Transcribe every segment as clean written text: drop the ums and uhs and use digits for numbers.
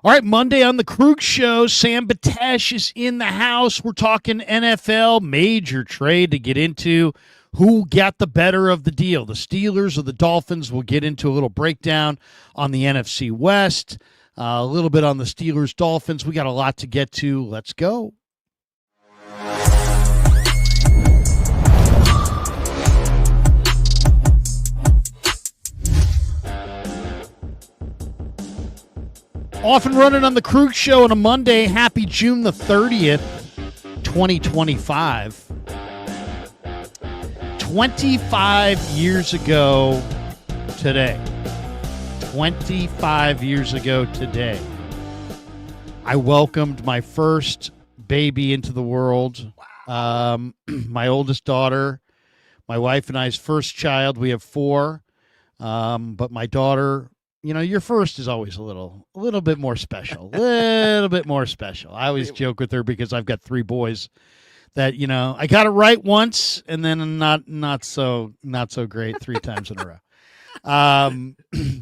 All right, Monday on the Krueg Show, Sam Batesh is in the house. We're talking NFL, major trade to get into. Who got the better of the deal, the Steelers or the Dolphins? We'll get into a little breakdown on the NFC West, a little bit on the Steelers-Dolphins. We got a lot to get to. Let's go. Off and running on the Krueg Show on a Monday. Happy June the 30th, 2025. 25 years ago today. 25 years ago today. I welcomed my first baby into the world. My oldest daughter, my wife and I's first child. We have 4. But my daughter... You know, your first is always a little bit more special. Little bit more special. I always joke with her because I've got 3 boys that, you know, I got it right once and then not so great 3 times in a row.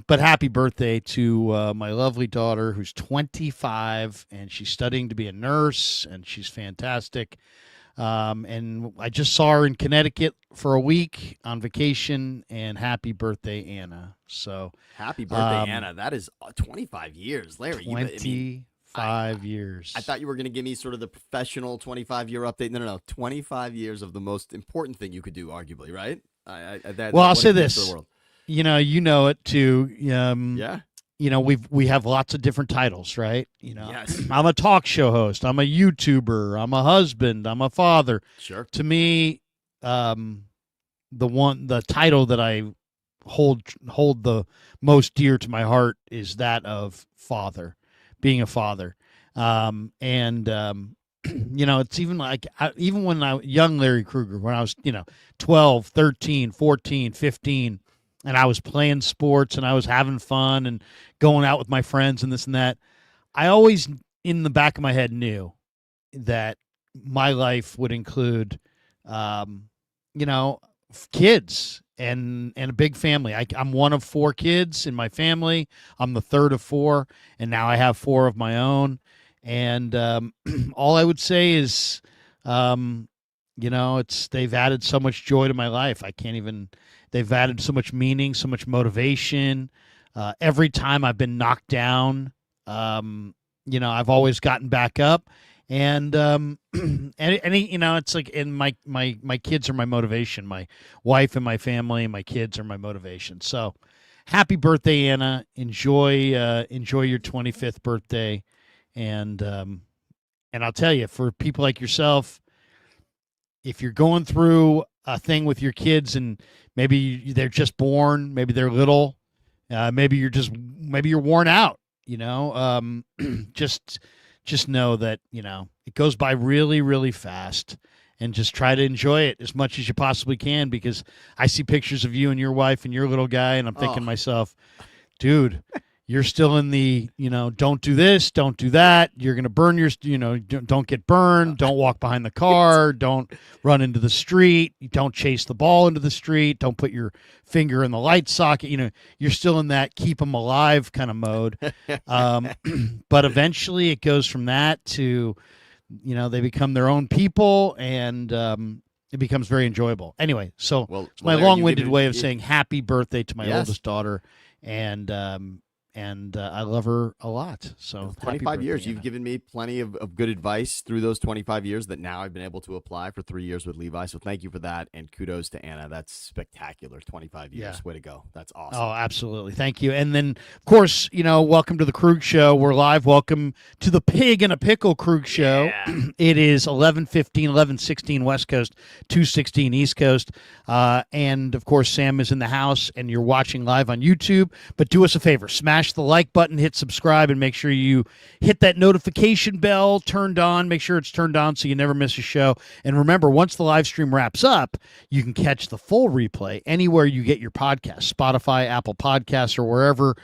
But happy birthday to my lovely daughter who's 25 and she's studying to be a nurse and she's fantastic. And I just saw her in Connecticut for a week on vacation, and happy birthday, Anna. So happy birthday, Anna. That is 25 years, Larry. 25 years. I thought you were going to give me sort of the professional 25-year update. No. 25 years of the most important thing you could do, arguably, right? I'll say this. You know it too. Yeah. You know, we have lots of different titles, right? You know, yes. I'm a talk show host. I'm a YouTuber. I'm a husband. I'm a father. Sure. To me, the title that I hold the most dear to my heart is that of father, being a father. You know, it's even like even when young Larry Krueger, when I was 12, 13, 14, 15. And I was playing sports and I was having fun and going out with my friends and this and that. I always, in the back of my head, knew that my life would include, kids and a big family. I'm one of 4 kids in my family. I'm the third of 4, and now I have 4 of my own. And all I would say is, they've added so much joy to my life. They've added so much meaning, so much motivation. Every time I've been knocked down, I've always gotten back up. And it's like, and my kids are my motivation. My wife and my family and my kids are my motivation. So, happy birthday, Anna! Enjoy your 25th birthday, and I'll tell you, for people like yourself, if you're going through a thing with your kids and maybe they're just born, maybe they're little, maybe you're worn out, just know that, it goes by really, really fast, and just try to enjoy it as much as you possibly can, because I see pictures of you and your wife and your little guy, and I'm thinking to myself, dude, you're still in the, don't do this, don't do that. You're going to burn your, don't get burned. Don't walk behind the car. Don't run into the street. Don't chase the ball into the street. Don't put your finger in the light socket. You're still in that keep them alive kind of mode. But eventually it goes from that to, they become their own people, and it becomes very enjoyable. Anyway, so it's my long-winded way of saying happy birthday to my oldest daughter. And I love her a lot. So 25 years, you've given me plenty of good advice through those 25 years that now I've been able to apply for 3 years with Levi. So thank you for that, and kudos to Anna. That's spectacular. 25 years. Yeah. Way to go. That's awesome. Oh, absolutely. Thank you. And then, of course, welcome to the Krueg Show. We're live. Welcome to the Pig and a Pickle Krueg Show. Yeah. It is 11:16 West Coast, 2:16 East Coast. And, of course, Sam is in the house, and you're watching live on YouTube. But do us a favor. Smash the like button, hit subscribe, and make sure you hit that notification bell turned on. Make sure it's turned on so you never miss a show. And remember, once the live stream wraps up, you can catch the full replay anywhere you get your podcast, Spotify, Apple Podcasts, or wherever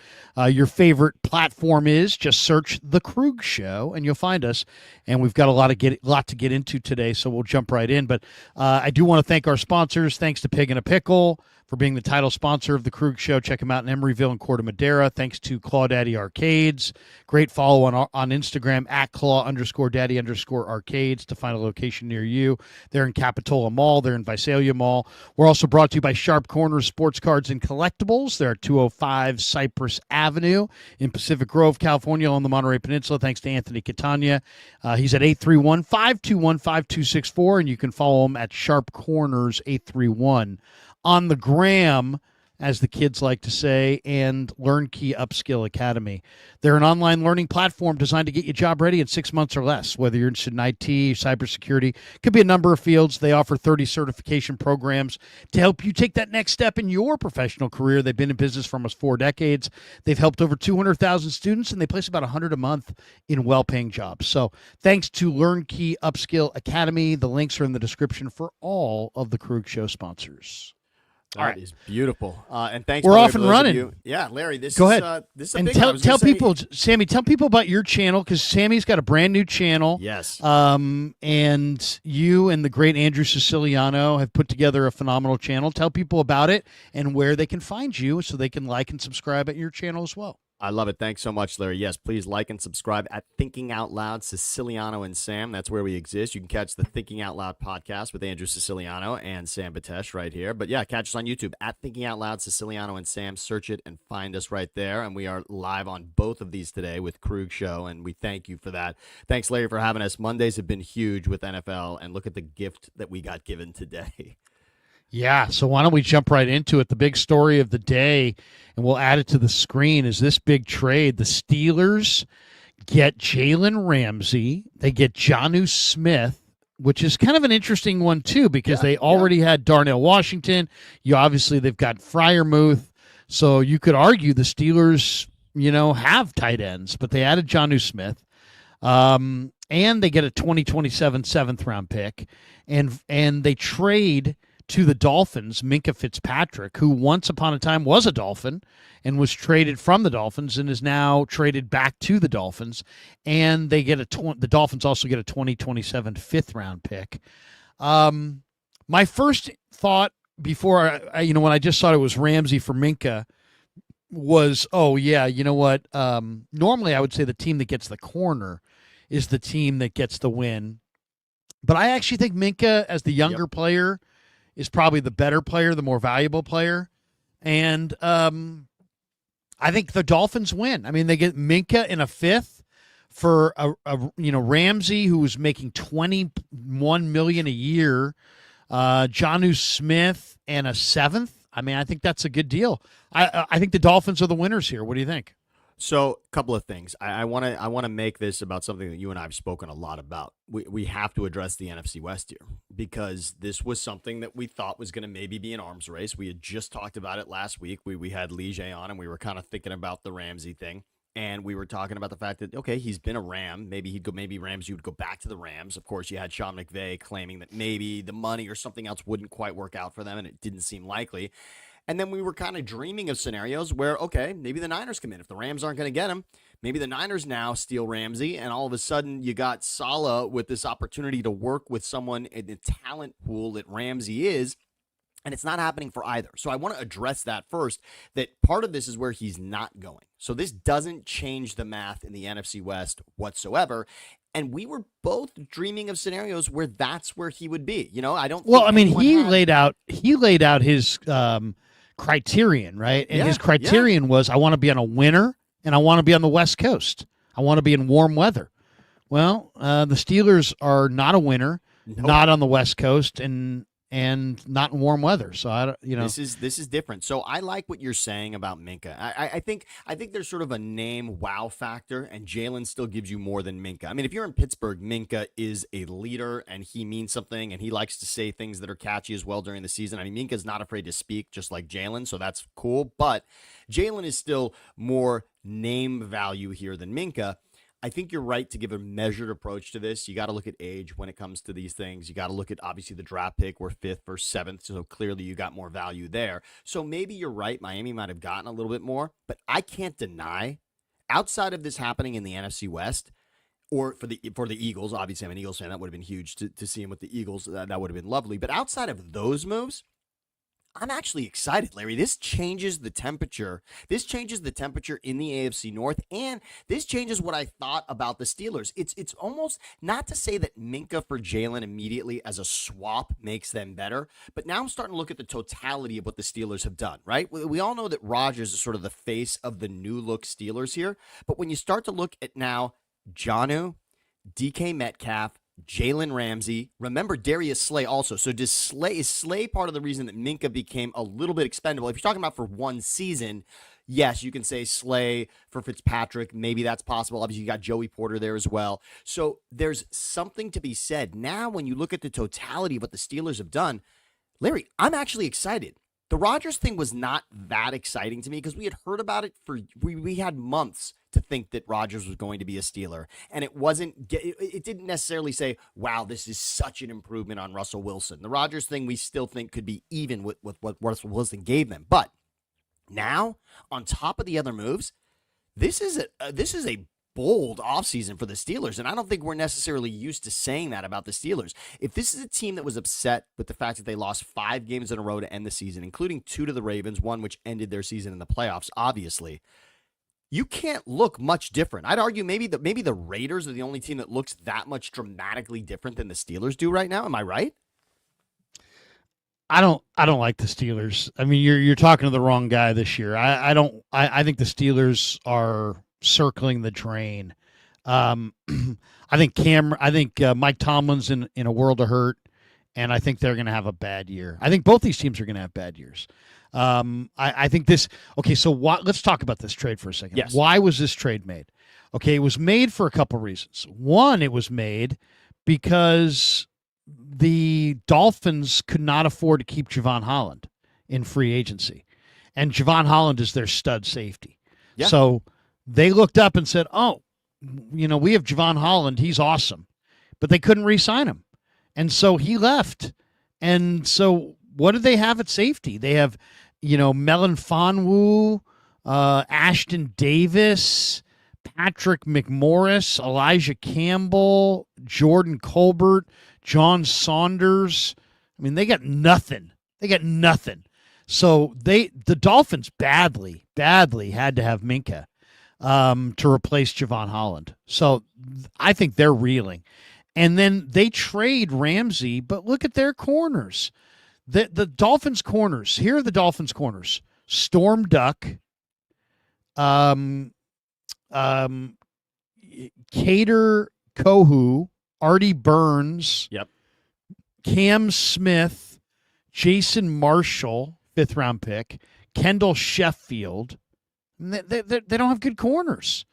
your favorite platform is. Just search The Krueg Show, and you'll find us. And we've got a lot to get into today, so we'll jump right in. But I do want to thank our sponsors. Thanks to Pig and a Pickle for being the title sponsor of the Krueg Show. Check them out in Emeryville and Corte Madera. Thanks to Claw Daddy Arcades. Great follow on Instagram at Claw_Daddy_Arcades to find a location near you. They're in Capitola Mall. They're in Visalia Mall. We're also brought to you by Sharp Corners Sports Cards and Collectibles. They're at 205 Cypress Avenue in Pacific Grove, California, on the Monterey Peninsula. Thanks to Anthony Catania. He's at 831-521-5264, and you can follow him at Sharp Corners 831 on the gram, as the kids like to say, and LearnKey Upskill Academy. They're an online learning platform designed to get you job ready in 6 months or less. Whether you're interested in IT, cybersecurity, could be a number of fields. They offer 30 certification programs to help you take that next step in your professional career. They've been in business for almost 4 decades. They've helped over 200,000 students, and they place about 100 a month in well-paying jobs. So thanks to LearnKey Upskill Academy. The links are in the description for all of the Krueg Show sponsors. That is beautiful. And thanks. We're Larry, off and running. Yeah, Larry, this Go is ahead. This is a and big tell one. people, Sammy, tell people about your channel, because Sammy's got a brand new channel. Yes. And you and the great Andrew Siciliano have put together a phenomenal channel. Tell people about it and where they can find you so they can like and subscribe at your channel as well. I love it. Thanks so much, Larry. Yes, please like and subscribe at Thinking Out Loud, Siciliano and Sam. That's where we exist. You can catch the Thinking Out Loud podcast with Andrew Siciliano and Sam Batesh right here. But yeah, catch us on YouTube at Thinking Out Loud, Siciliano and Sam. Search it and find us right there. And we are live on both of these today with Krueg Show, and we thank you for that. Thanks, Larry, for having us. Mondays have been huge with NFL, and look at the gift that we got given today. Yeah, so why don't we jump right into it? The big story of the day, and we'll add it to the screen, is this big trade. The Steelers get Jalen Ramsey. They get Jonnu Smith, which is kind of an interesting one, too, because they already had Darnell Washington. They've got Freiermuth. So you could argue the Steelers, have tight ends, but they added Jonnu Smith. And they get a 2027 7th-round pick. And they trade to the Dolphins, Minkah Fitzpatrick, who once upon a time was a Dolphin and was traded from the Dolphins and is now traded back to the Dolphins. And they get the Dolphins also get a 2027 5th-round pick. My first thought before, when I just thought it was Ramsey for Minkah was, you know what? Normally I would say the team that gets the corner is the team that gets the win. But I actually think Minkah, as the younger player, is probably the better player, the more valuable player. And I think the Dolphins win. I mean, they get Minkah in a 5th for Ramsey, who was making $21 million a year, Jonnu Smith, and a 7th. I mean, I think that's a good deal. I think the Dolphins are the winners here. What do you think? So, a couple of things. I want to make this about something that you and I have spoken a lot about. We have to address the NFC West here, because this was something that we thought was going to maybe be an arms race. We had just talked about it last week. We had Lige on, and we were kind of thinking about the Ramsey thing, and we were talking about the fact that, okay, he's been a Ram. Maybe Ramsey would go back to the Rams. Of course, you had Sean McVay claiming that maybe the money or something else wouldn't quite work out for them, and it didn't seem likely. And then we were kind of dreaming of scenarios where, okay, maybe the Niners come in. If the Rams aren't going to get him, maybe the Niners now steal Ramsey, and all of a sudden you got Saleh with this opportunity to work with someone in the talent pool that Ramsey is, and it's not happening for either. So I want to address that first, that part of this is where he's not going. So this doesn't change the math in the NFC West whatsoever. And we were both dreaming of scenarios where that's where he would be. I don't. Well, I mean, he laid out his criterion, right? And his criterion was, I want to be on a winner, and I want to be on the West Coast. I want to be in warm weather. Well, the Steelers are not a winner, not on the West Coast, and not in warm weather. So this is different. So I like what you're saying about Minkah. I think there's sort of a name wow factor, and Jalen still gives you more than Minkah. I mean, if you're in Pittsburgh, Minkah is a leader, and he means something, and he likes to say things that are catchy as well during the season. I mean, Minkah's not afraid to speak, just like Jalen, so that's cool. But Jalen is still more name value here than Minkah. I think you're right to give a measured approach to this. You got to look at age when it comes to these things. You got to look at, obviously, the draft pick. We're 5th or 7th, so clearly you got more value there. So maybe you're right. Miami might have gotten a little bit more, but I can't deny, outside of this happening in the NFC West, or for the Eagles, obviously I'm an Eagles fan. That would have been huge to see him with the Eagles. That would have been lovely. But outside of those moves, I'm actually excited, Larry. This changes the temperature. This changes the temperature in the AFC North, and this changes what I thought about the Steelers. It's almost not to say that Minkah for Jalen immediately as a swap makes them better, but now I'm starting to look at the totality of what the Steelers have done, right? We all know that Rodgers is sort of the face of the new look Steelers here, but when you start to look at now Jonnu, DK Metcalf, Jalen Ramsey. Remember Darius Slay also. So is Slay part of the reason that Minkah became a little bit expendable? If you're talking about for one season, yes, you can say Slay for Fitzpatrick. Maybe that's possible. Obviously, you got Joey Porter there as well. So there's something to be said. Now, when you look at the totality of what the Steelers have done, Larry, I'm actually excited. The Rodgers thing was not that exciting to me because we had heard about it we had months to think that Rodgers was going to be a Steeler. And it didn't necessarily say, wow, this is such an improvement on Russell Wilson. The Rodgers thing we still think could be even with what Russell Wilson gave them. But now, on top of the other moves, this is a bold offseason for the Steelers, and I don't think we're necessarily used to saying that about the Steelers. If this is a team that was upset with the fact that they lost 5 games in a row to end the season, including 2 to the Ravens, one which ended their season in the playoffs, obviously, you can't look much different. I'd argue maybe the Raiders are the only team that looks that much dramatically different than the Steelers do right now. Am I right? I don't like the Steelers. I mean, you're talking to the wrong guy this year. I think the Steelers are circling the drain. I think Mike Tomlin's in a world of hurt, and I think they're going to have a bad year. I think both these teams are going to have bad years. I think this. Okay, so let's talk about this trade for a second. Yes. Why was this trade made? Okay, it was made for a couple reasons. One, it was made because the Dolphins could not afford to keep Javon Holland in free agency, and Javon Holland is their stud safety. Yeah. So they looked up and said, oh, we have Javon Holland. He's awesome. But they couldn't re-sign him. And so he left. And so what do they have at safety? They have, Melon Fonwu, Ashton Davis, Patrick McMorris, Elijah Campbell, Jordan Colbert, John Saunders. I mean, they got nothing. So the Dolphins badly had to have Minkah to replace Javon Holland. So I think they're reeling. And then they trade Ramsey, but look at their corners. The Dolphins corners. Here are the Dolphins corners. Storm Duck, Kader Kohu, Artie Burns, yep, Cam Smith, Jason Marshall, 5th round pick, Kendall Sheffield. They don't have good corners.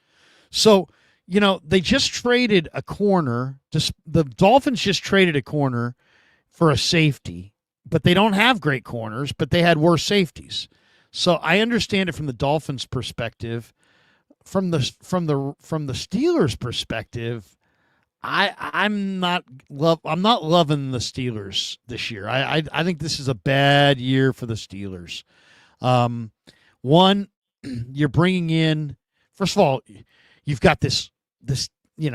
So, they just traded a corner. The Dolphins just traded a corner for a safety, but they don't have great corners, but they had worse safeties. So I understand it from the Dolphins' perspective. From the Steelers' perspective, I'm not loving the Steelers this year. I think this is a bad year for the Steelers. One, you're bringing in, first of all, you've got this this is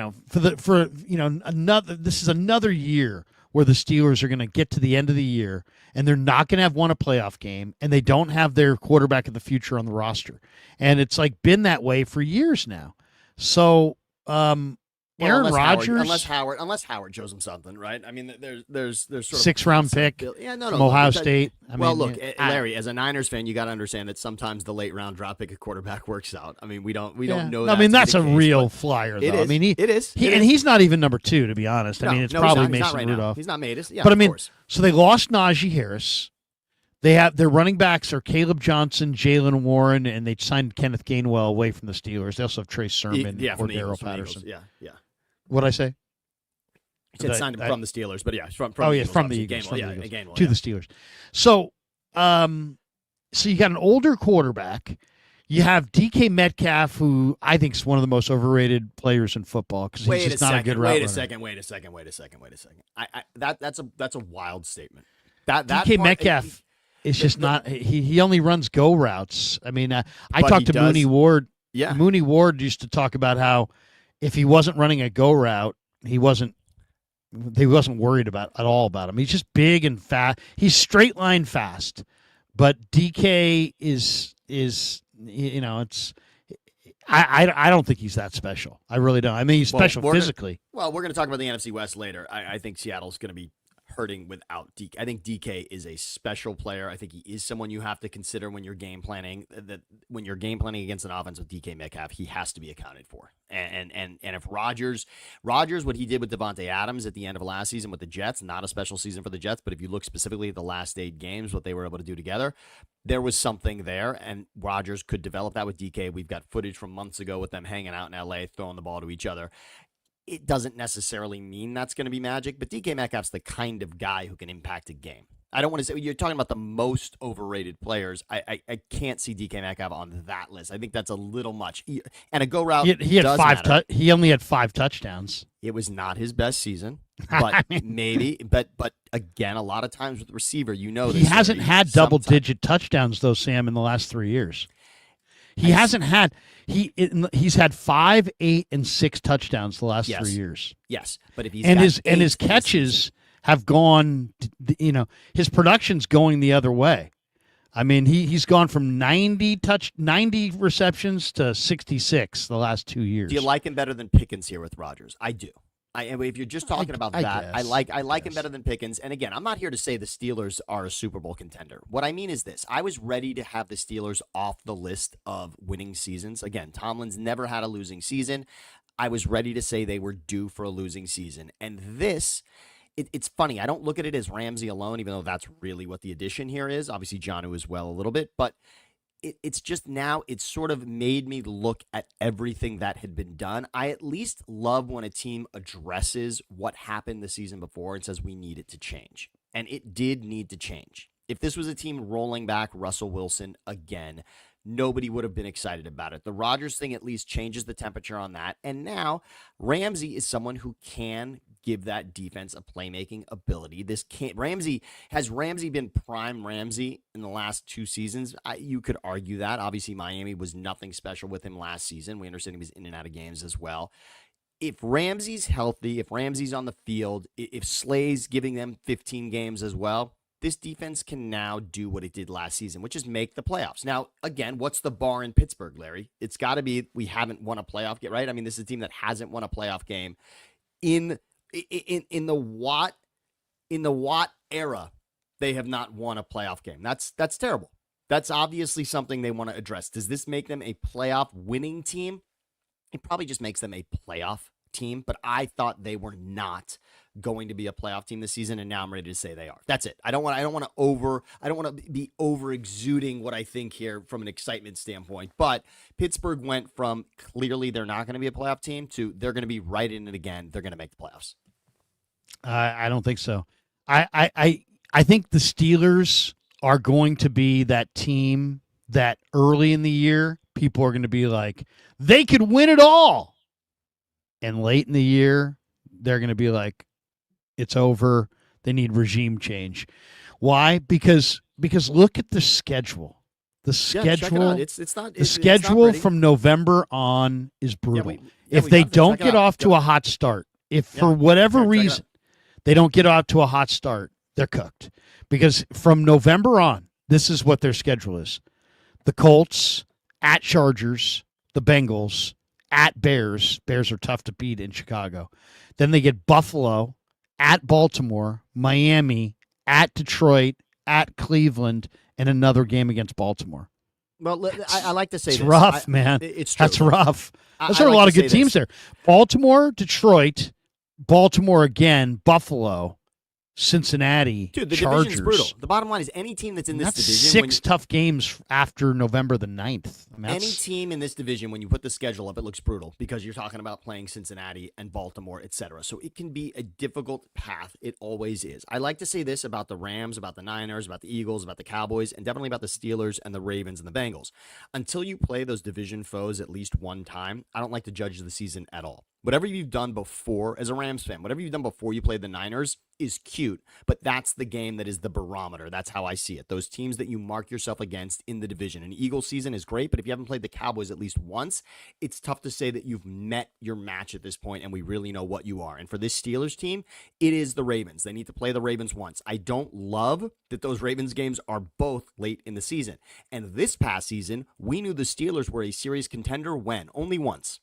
another year where the Steelers are going to get to the end of the year and they're not going to have won a playoff game and they don't have their quarterback of the future on the roster. And it's been that way for years now. So, Aaron Rodgers, unless Howard shows him something, right? I mean, there's sort of 6th round pick, from Ohio State. Larry, as a Niners fan, you got to understand that sometimes the late round drop pick at quarterback works out. I mean, we don't know. I mean, that's a real flyer, though. It is. I mean, it is, and he's not even number 2, to be honest. I mean, it's probably Mason Rudolph. He's not made. But I mean, so they lost Najee Harris. Their running backs are Caleb Johnson, Jalen Warren, and they signed Kenneth Gainwell away from the Steelers. They also have Trace Sermon or Darrell Patterson. Yeah. What'd I say? You said signed him from the Steelers, but from the Eagles, Gainwell, to the Steelers. So, so you got an older quarterback. You have DK Metcalf, who I think is one of the most overrated players in football because he's just not a good route runner. Wait a second. That's a wild statement. DK Metcalf is just not. He only runs go routes. I mean, I talked to Mooney Ward. Yeah, Mooney Ward used to talk about how if he wasn't running a go route, they wasn't worried at all about him. He's just big and fast. He's straight line fast, But DK is it's. I don't think he's that special. I really don't. I mean, he's special physically. We're going to talk about the NFC West later. I think Seattle's going to be hurting without DK. I think DK is a special player. I think he is someone you have to consider when you're game planning. That when you're game planning against an offense with DK Metcalf, he has to be accounted for. And if Rodgers, what he did with Devontae Adams at the end of last season with the Jets, not a special season for the Jets, but if you look specifically at the last 8 games, what they were able to do together, there was something there, and Rodgers could develop that with DK. We've got footage from months ago with them hanging out in L.A., throwing the ball to each other. It doesn't necessarily mean that's going to be magic, but DK Metcalf's the kind of guy who can impact a game. I don't want to say you're talking about the most overrated players. I can't see DK Metcalf on that list. I think that's a little much. And a go route. He had 5. He only had 5 touchdowns. It was not his best season, but maybe. But again, a lot of times with the receiver, he hasn't had double-digit touchdowns though, Sam, in the last 3 years. He hasn't had he's had 5, 8, and 6 touchdowns the last 3 years. Yes, but if he's his catches have gone, his production's going the other way. I mean, he's gone from 90 receptions to 66 the last 2 years. Do you like him better than Pickens here with Rodgers? I do. If you're just talking about that, I like him better than Pickens. And again, I'm not here to say the Steelers are a Super Bowl contender. What I mean is this. I was ready to have the Steelers off the list of winning seasons. Again, Tomlin's never had a losing season. I was ready to say they were due for a losing season. And this, it's funny. I don't look at it as Ramsey alone, even though that's really what the addition here is. Obviously, Jonnu as well a little bit. But it's just now it's sort of made me look at everything that had been done. I at least love when a team addresses what happened the season before and says we need it to change. And it did need to change. If this was a team rolling back Russell Wilson again, nobody would have been excited about it. The Rodgers thing at least changes the temperature on that. And now Ramsey is someone who can give that defense a playmaking ability. Has Ramsey been prime Ramsey in the last 2 seasons? You could argue that. Obviously, Miami was nothing special with him last season. We understand he was in and out of games as well. If Ramsey's healthy, if Ramsey's on the field, if Slay's giving them 15 games as well, this defense can now do what it did last season, which is make the playoffs. Now, again, what's the bar in Pittsburgh, Larry? It's got to be we haven't won a playoff game, right? I mean, this is a team that hasn't won a playoff game in the Watt era. They have not won a playoff game. That's terrible. That's obviously something they want to address. Does this make them a playoff winning team? It probably just makes them a playoff team, but I thought they were not going to be a playoff team this season, and now I'm ready to say they are. That's it. I don't want to be over exuding what I think here from an excitement standpoint, but Pittsburgh went from clearly they're not going to be a playoff team to they're going to be right in it again. They're going to make the playoffs. I don't think so. I think the Steelers are going to be that team that early in the year people are going to be like, they could win it all. And late in the year, they're going to be like, it's over. They need regime change. Why? Because look at the schedule. The schedule. The schedule from November on is brutal. If they don't get off to a hot start, if for whatever reason they don't get off to a hot start, they're cooked. Because from November on, this is what their schedule is: the Colts at Chargers, the Bengals at Bears. Bears are tough to beat in Chicago. Then they get Buffalo at Baltimore, Miami at Detroit, at Cleveland, and another game against Baltimore. Well, I like to say it's rough, man. It's true. That's rough. Those are a lot of good teams there. Baltimore, Detroit, Baltimore again, Buffalo, Cincinnati, dude, the Chargers. division's brutal. The bottom line is any team that's in this division. 6 tough games after November the 9th. I mean, any team in this division, when you put the schedule up, it looks brutal because you're talking about playing Cincinnati and Baltimore, etc. So it can be a difficult path. It always is. I like to say this about the Rams, about the Niners, about the Eagles, about the Cowboys, and definitely about the Steelers and the Ravens and the Bengals. Until you play those division foes at least one time, I don't like to judge the season at all. Whatever you've done before, as a Rams fan, whatever you've done before you played the Niners, is cute, but that's the game that is the barometer. That's how I see it. Those teams that you mark yourself against in the division. An Eagles season is great, but if you haven't played the Cowboys at least once, it's tough to say that you've met your match at this point and we really know what you are. And for this Steelers team, it is the Ravens. They need to play the Ravens once. I don't love that those Ravens games are both late in the season. And this past season, we knew the Steelers were a serious contender when? Only once.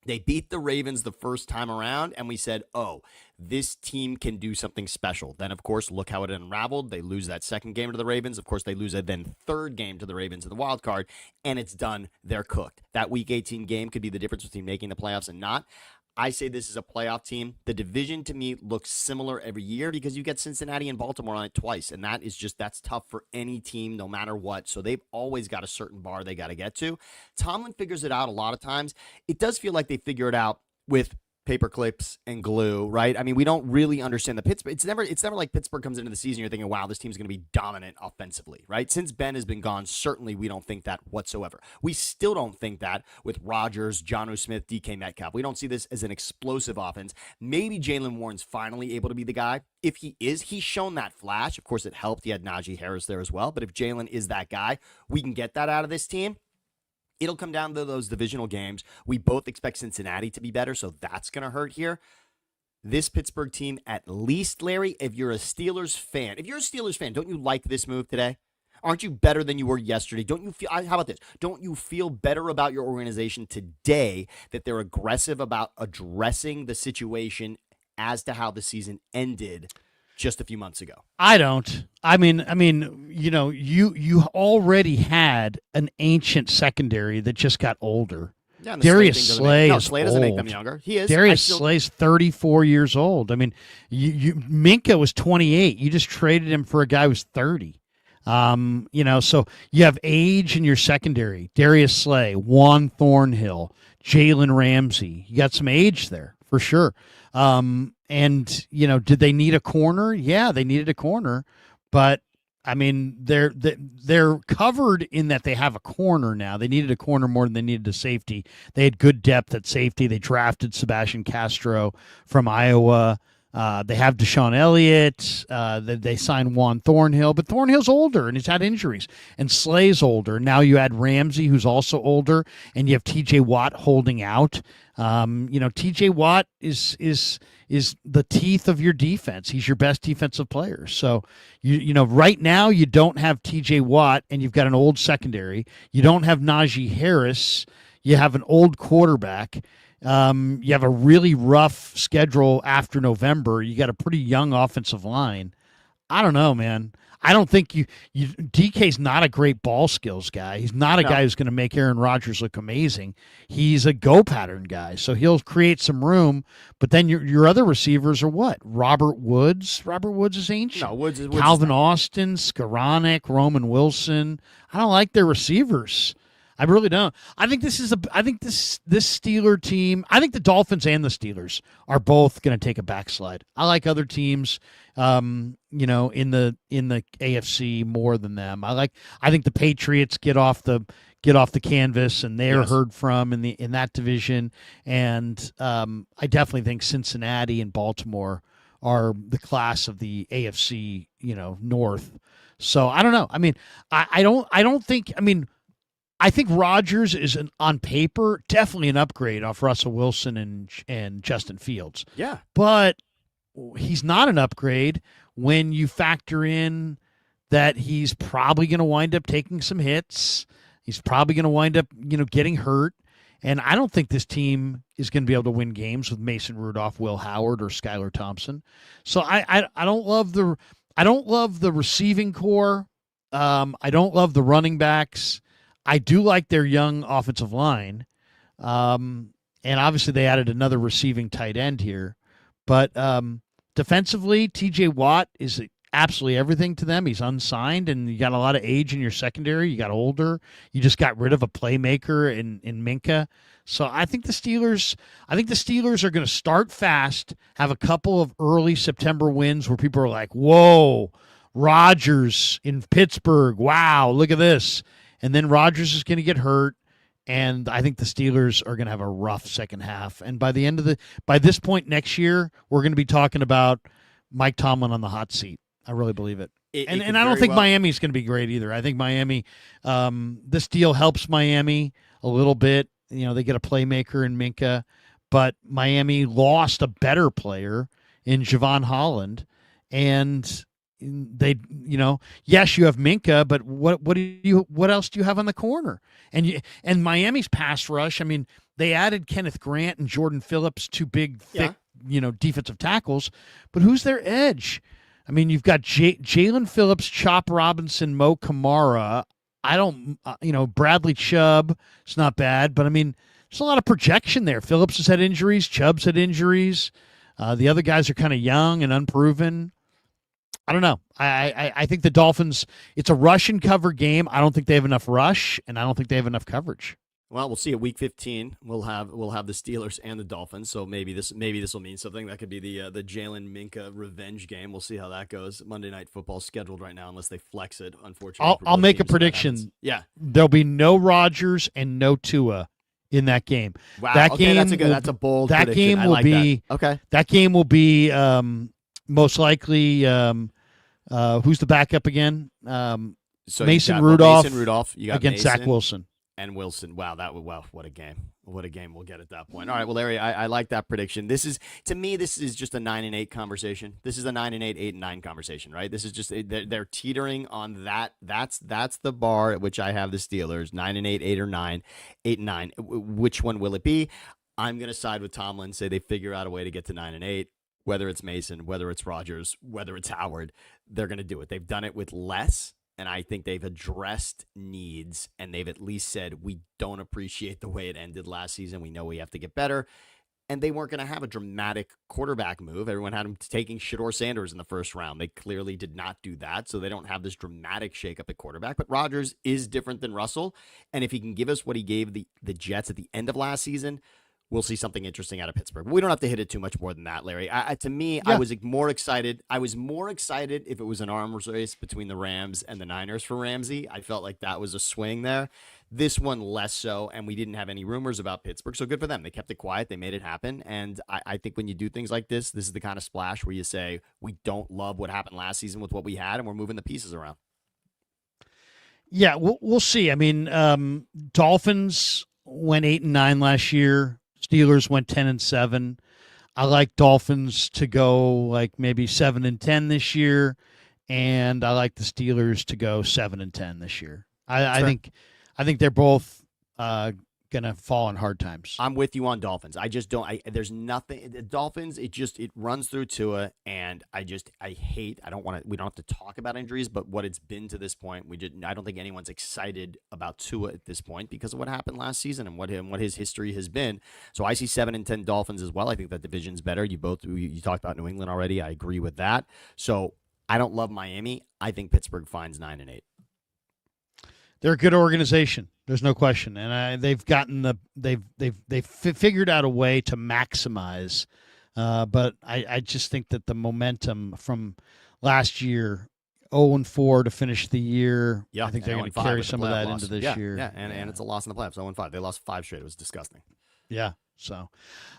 They beat the Ravens the first time around, and we said, oh, this team can do something special. Then, of course, look how it unraveled. They lose that second game to the Ravens. Of course, they lose a then third game to the Ravens in the wild card, and it's done. They're cooked. That Week 18 game could be the difference between making the playoffs and not. I say this is a playoff team. The division to me looks similar every year because you get Cincinnati and Baltimore on it twice, and that's tough for any team no matter what. So they've always got a certain bar they got to get to. Tomlin figures it out a lot of times. It does feel like they figure it out with paper clips and glue, right? I mean, we don't really understand the Pittsburgh. It's never like Pittsburgh comes into the season, you're thinking, wow, this team's going to be dominant offensively, right? Since Ben has been gone, certainly we don't think that whatsoever. We still don't think that with Rodgers, Jonnu Smith, DK Metcalf. We don't see this as an explosive offense. Maybe Jalen Warren's finally able to be the guy. If he is, he's shown that flash. Of course, it helped. He had Najee Harris there as well. But if Jalen is that guy, we can get that out of this team. It'll come down to those divisional games. We both expect Cincinnati to be better, so that's going to hurt here. This Pittsburgh team, at least, Larry, if you're a Steelers fan, don't you like this move today? Aren't you better than you were yesterday? Don't you feel, how about this? Don't you feel better about your organization today that they're aggressive about addressing the situation as to how the season ended just a few months ago? I don't. I mean, you already had an ancient secondary that just got older. Yeah, Darius Slay doesn't make them younger. He is. Darius Slay's 34 years old. I mean, Minkah was 28. You just traded him for a guy who was 30. So you have age in your secondary. Darius Slay, Juan Thornhill, Jalen Ramsey. You got some age there for sure. And did they need a corner? Yeah, they needed a corner, but I mean, they're covered in that they have a corner now. They needed a corner more than they needed a safety. They had good depth at safety. They drafted Sebastian Castro from Iowa. They have Deshaun Elliott. They signed Juan Thornhill, but Thornhill's older and he's had injuries. And Slay's older. Now you add Ramsey, who's also older, and you have T.J. Watt holding out. T.J. Watt is the teeth of your defense. He's your best defensive player. So right now you don't have T.J. Watt, and you've got an old secondary. You don't have Najee Harris. You have an old quarterback. You have a really rough schedule after November. You got a pretty young offensive line. I don't know, man. I don't think DK's not a great ball skills guy. He's not a guy who's going to make Aaron Rodgers look amazing. He's a go pattern guy, so he'll create some room. But then your other receivers are what? Robert Woods. Robert Woods is ancient. No, Woods Calvin Austin, Skoranek, Roman Wilson. I don't like their receivers. I really don't. I think this Steeler team, I think the Dolphins and the Steelers are both going to take a backslide. I like other teams, in the AFC more than them. I think the Patriots get off the canvas and they're heard from in that division. And I definitely think Cincinnati and Baltimore are the class of the AFC, North. So I don't know. I mean, I think Rodgers is on paper definitely an upgrade off Russell Wilson and Justin Fields. Yeah. But he's not an upgrade when you factor in that he's probably going to wind up taking some hits. He's probably going to wind up, getting hurt. And I don't think this team is going to be able to win games with Mason Rudolph, Will Howard, or Skylar Thompson. So I don't love the receiving core. I don't love the running backs. I do like their young offensive line. And obviously they added another receiving tight end here. But defensively, T.J. Watt is absolutely everything to them. He's unsigned, and you got a lot of age in your secondary. You got older. You just got rid of a playmaker in Minkah. So I think the Steelers are going to start fast, have a couple of early September wins where people are like, whoa, Rodgers in Pittsburgh. Wow, look at this. And then Rodgers is going to get hurt, and I think the Steelers are going to have a rough second half. And by this point next year, we're going to be talking about Mike Tomlin on the hot seat. I really believe it. And I don't very think well. Miami's going to be great either. I think Miami, this deal helps Miami a little bit. You know, they get a playmaker in Minkah, but Miami lost a better player in Javon Holland, and they, you know, yes, you have Minkah, but what else do you have on the corner? And Miami's pass rush. I mean, they added Kenneth Grant and Jordan Phillips, two big, thick, defensive tackles, but who's their edge? I mean, you've got Jalen Phillips, Chop Robinson, Mo Kamara. I don't, Bradley Chubb. It's not bad, but I mean, there's a lot of projection there. Phillips has had injuries. Chubb's had injuries. The other guys are kind of young and unproven. I don't know. I think the Dolphins, it's a rush and cover game. I don't think they have enough rush, and I don't think they have enough coverage. Well, we'll see at Week 15. We'll have the Steelers and the Dolphins. So maybe this will mean something. That could be the Jalen Minkah revenge game. We'll see how that goes. Monday Night Football scheduled right now, unless they flex it. Unfortunately, I'll make a prediction. Yeah, there'll be no Rodgers and no Tua in that game. Wow, that okay, game that's a bold. That prediction. game I will like be that. Okay. That game will be most likely. Who's the backup again? So Mason Rudolph. Mason Rudolph. You got against Mason Zach Wilson. and Wilson. Wow, what a game. What a game we'll get at that point. All right, well, Larry, I like that prediction. To me, this is just a 9-8 conversation. This is a 9-8, 8-9 conversation, right? This is just they're teetering on that. That's the bar at which I have the Steelers 9-8, 8 or 9, 8-9. Which one will it be? I'm gonna side with Tomlin. Say they figure out a way to get to 9-8. Whether it's Mason, whether it's Rodgers, whether it's Howard, they're gonna do it. They've done it with less. And I think they've addressed needs, and they've at least said, we don't appreciate the way it ended last season. We know we have to get better. And they weren't going to have a dramatic quarterback move. Everyone had them taking Shedeur Sanders in the first round. They clearly did not do that, so they don't have this dramatic shakeup at quarterback. But Rodgers is different than Russell, and if he can give us what he gave the Jets at the end of last season, we'll see something interesting out of Pittsburgh. We don't have to hit it too much more than that, Larry. To me, I was more excited. I was more excited if it was an arms race between the Rams and the Niners for Ramsey. I felt like that was a swing there. This one less so, and we didn't have any rumors about Pittsburgh, so good for them. They kept it quiet. They made it happen, and I think when you do things like this is the kind of splash where you say, we don't love what happened last season with what we had, and we're moving the pieces around. Yeah, we'll see. I mean, Dolphins went 8-9 last year. Steelers went 10-7. I like Dolphins to go like maybe 7-10 this year, and I like the Steelers to go 7-10 this year. I think they're both gonna fall in hard times. I'm with you on Dolphins. I just don't. There's nothing. The Dolphins. It runs through Tua, and I hate. I don't want to. We don't have to talk about injuries, but what it's been to this point, I don't think anyone's excited about Tua at this point because of what happened last season and what his history has been. So I see 7-10 Dolphins as well. I think that division's better. You talked about New England already. I agree with that. So I don't love Miami. I think Pittsburgh finds 9-8. They're a good organization. There's no question, and they've figured out a way to maximize. But I just think that the momentum from last year, 0-4 to finish the year, I think they're going to carry some of that into this year. Yeah, and it's a loss in the playoffs. 0-5. They lost 5 straight. It was disgusting. Yeah. So,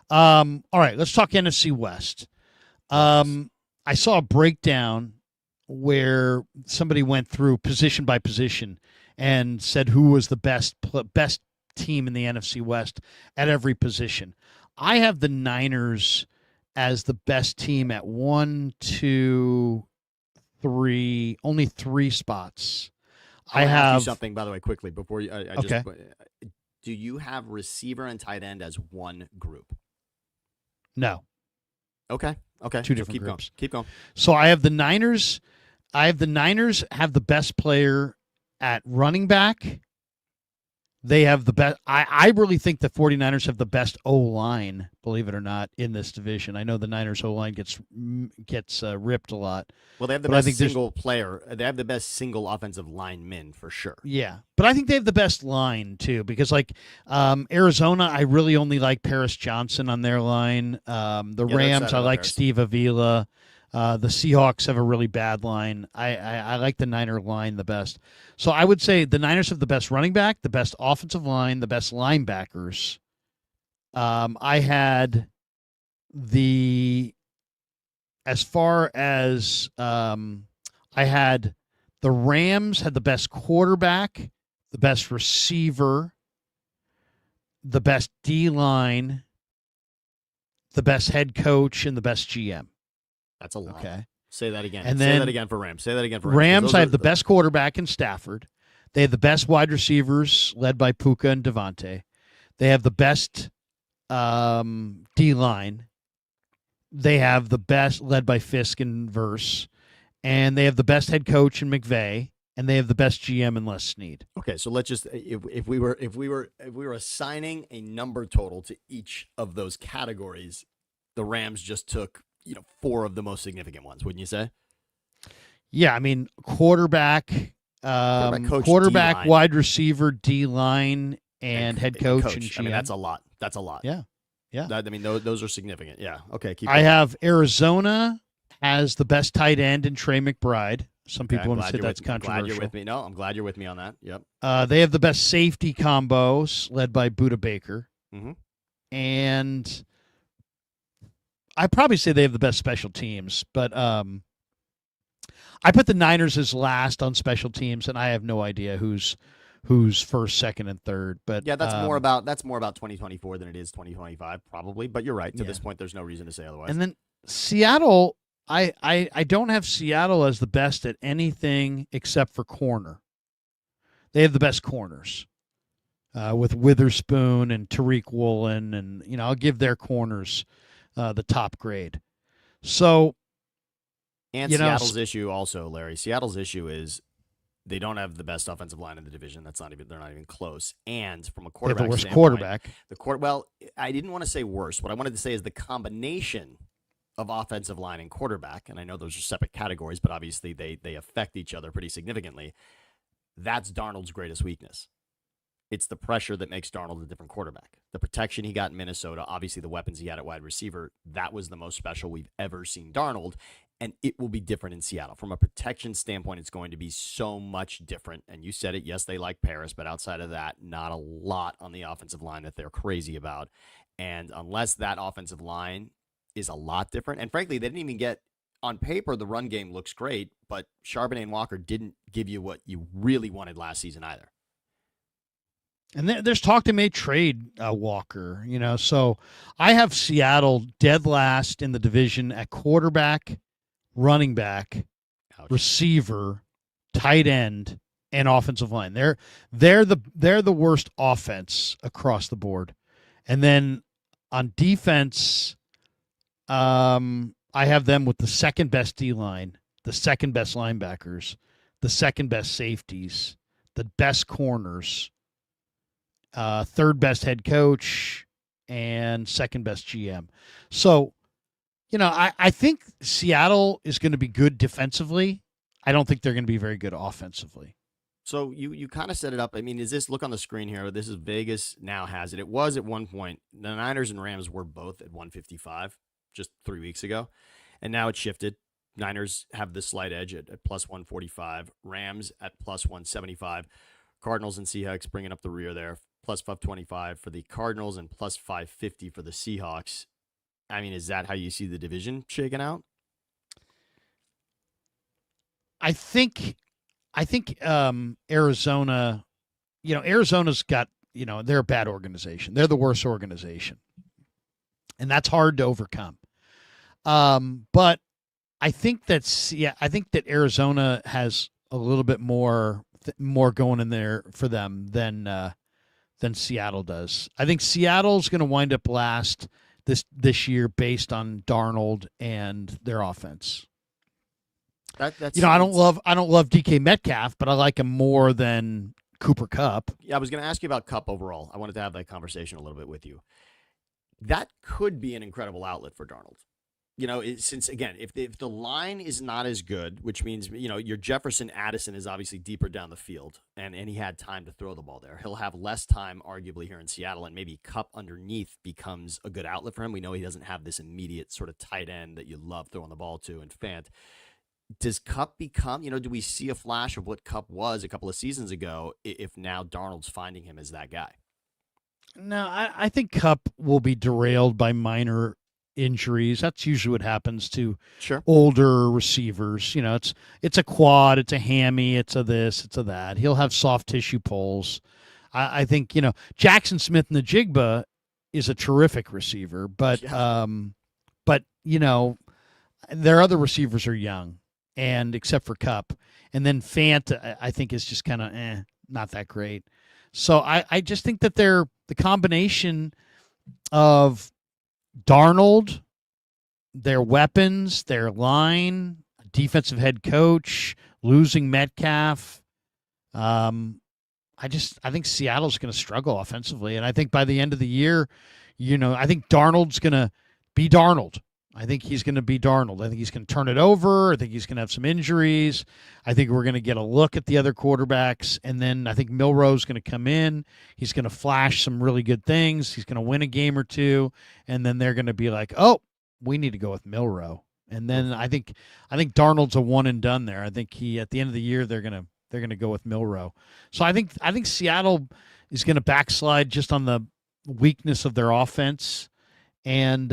all right, let's talk NFC West. I saw a breakdown where somebody went through position by position and said who was the best team in the NFC West at every position. I have the Niners as the best team at 1, 2, 3, only 3 spots. I have ask you something, by the way, quickly before you. Okay. Do you have receiver and tight end as one group? No. Okay. 2 different groups. Keep going. So I have the Niners. Have the best player at running back. They have the best. I really think the 49ers have the best O-line, believe it or not, in this division. I know the Niners O-line gets ripped a lot. Well, they have the best single player. They have the best single offensive lineman for sure. Yeah, but I think they have the best line too, because Arizona, I really only like Paris Johnson on their line. The Rams, I like Steve Avila. The Seahawks have a really bad line. I like the Niner line the best. So I would say the Niners have the best running back, the best offensive line, the best linebackers. I had the as far as I had the Rams had the best quarterback, the best receiver, the best D-line, the best head coach, and the best GM. That's a lot. Okay. Say that again. And Say then that again for Rams. Say that again for Rams. I have the best quarterback in Stafford. They have the best wide receivers led by Puka and Devontae. They have the best D-line. They have the best led by Fisk and Verse. And they have the best head coach in McVay. And they have the best GM in Les Snead. Okay, so let's just if we were assigning a number total to each of those categories, the Rams just took 4 of the most significant ones, wouldn't you say? Yeah, I mean quarterback, D-line. wide receiver, D-line, and head coach and GM. I mean that's a lot. That's a lot. Yeah. Those are significant. Yeah. Okay. Keep I going. have Arizona has the best tight end in Trey McBride. Some people want to say that's controversial. I'm glad you're with me. No, I'm glad you're with me on that. Yep. They have the best safety combos led by Budda Baker. Mm-hmm. And I probably say they have the best special teams, but I put the Niners as last on special teams, and I have no idea who's first, second, and third. But yeah, that's more about 2024 than it is 2025, probably. But you're right. To this point, there's no reason to say otherwise. And then Seattle. I don't have Seattle as the best at anything except for corner. They have the best corners with Witherspoon and Tariq Woolen, and I'll give their corners the top grade. So, Seattle's issue also, Larry. Seattle's issue is they don't have the best offensive line in the division. They're not even close. And from a quarterback, they have the worst standpoint, quarterback. I didn't want to say worse. What I wanted to say is the combination of offensive line and quarterback, and I know those are separate categories, but obviously they affect each other pretty significantly. That's Darnold's greatest weakness. It's the pressure that makes Darnold a different quarterback. The protection he got in Minnesota, obviously the weapons he had at wide receiver, that was the most special we've ever seen Darnold, and it will be different in Seattle. From a protection standpoint, it's going to be so much different, and you said it, yes, they like Paris, but outside of that, not a lot on the offensive line that they're crazy about, and unless that offensive line is a lot different. And frankly, they didn't even get on paper. The run game looks great, but Charbonnet and Walker didn't give you what you really wanted last season either. And there's talk they may trade Walker, So I have Seattle dead last in the division at quarterback, running back, receiver, tight end, and offensive line. They're the worst offense across the board. And then on defense, I have them with the second best D-line, the second best linebackers, the second best safeties, the best corners, third best head coach, and second best GM. So, I think Seattle is going to be good defensively. I don't think they're going to be very good offensively. So you kind of set it up. I mean, is this, look on the screen here, this is Vegas now has it. It was at one point, the Niners and Rams were both at 155 just 3 weeks ago, and now it's shifted. Niners have the slight edge at plus 145, Rams at plus 175, Cardinals and Seahawks bringing up the rear there, plus 525 for the Cardinals and plus 550 for the Seahawks. I mean, is that how you see the division shaking out? I think Arizona, Arizona's got, they're a bad organization. They're the worst organization. And that's hard to overcome. But I think that Arizona has a little bit more going in there for them than Seattle does. I think Seattle's going to wind up last this year based on Darnold and their offense. That's I don't love DK Metcalf, but I like him more than Cooper Kupp. Yeah, I was going to ask you about Kupp overall. I wanted to have that conversation a little bit with you. That could be an incredible outlet for Darnold. Since again, if the line is not as good, which means your Jefferson Addison is obviously deeper down the field, and he had time to throw the ball there. He'll have less time, arguably, here in Seattle, and maybe Kupp underneath becomes a good outlet for him. We know he doesn't have this immediate sort of tight end that you love throwing the ball to, and Fant. Does Kupp become, do we see a flash of what Kupp was a couple of seasons ago if now Darnold's finding him as that guy? No, I think Kupp will be derailed by minor injuries. That's usually what happens to Sure. older receivers. It's a quad, it's a hammy, it's a this, it's a that. He'll have soft tissue pulls. I think Jackson Smith Najigba is a terrific receiver, but their other receivers are young, and except for Kupp, and then Fant, I think is just kind of not that great. So I just think that they're the combination of Darnold, their weapons, their line, defensive head coach, losing Metcalf. I think Seattle's going to struggle offensively, and I think by the end of the year, I think Darnold's going to be Darnold. I think he's going to be Darnold. I think he's going to turn it over. I think he's going to have some injuries. I think we're going to get a look at the other quarterbacks, and then I think Milroe's going to come in. He's going to flash some really good things. He's going to win a game or two, and then they're going to be like, "Oh, we need to go with Milroe." And then I think Darnold's a one and done there. I think at the end of the year they're going to go with Milroe. So I think Seattle is going to backslide just on the weakness of their offense, and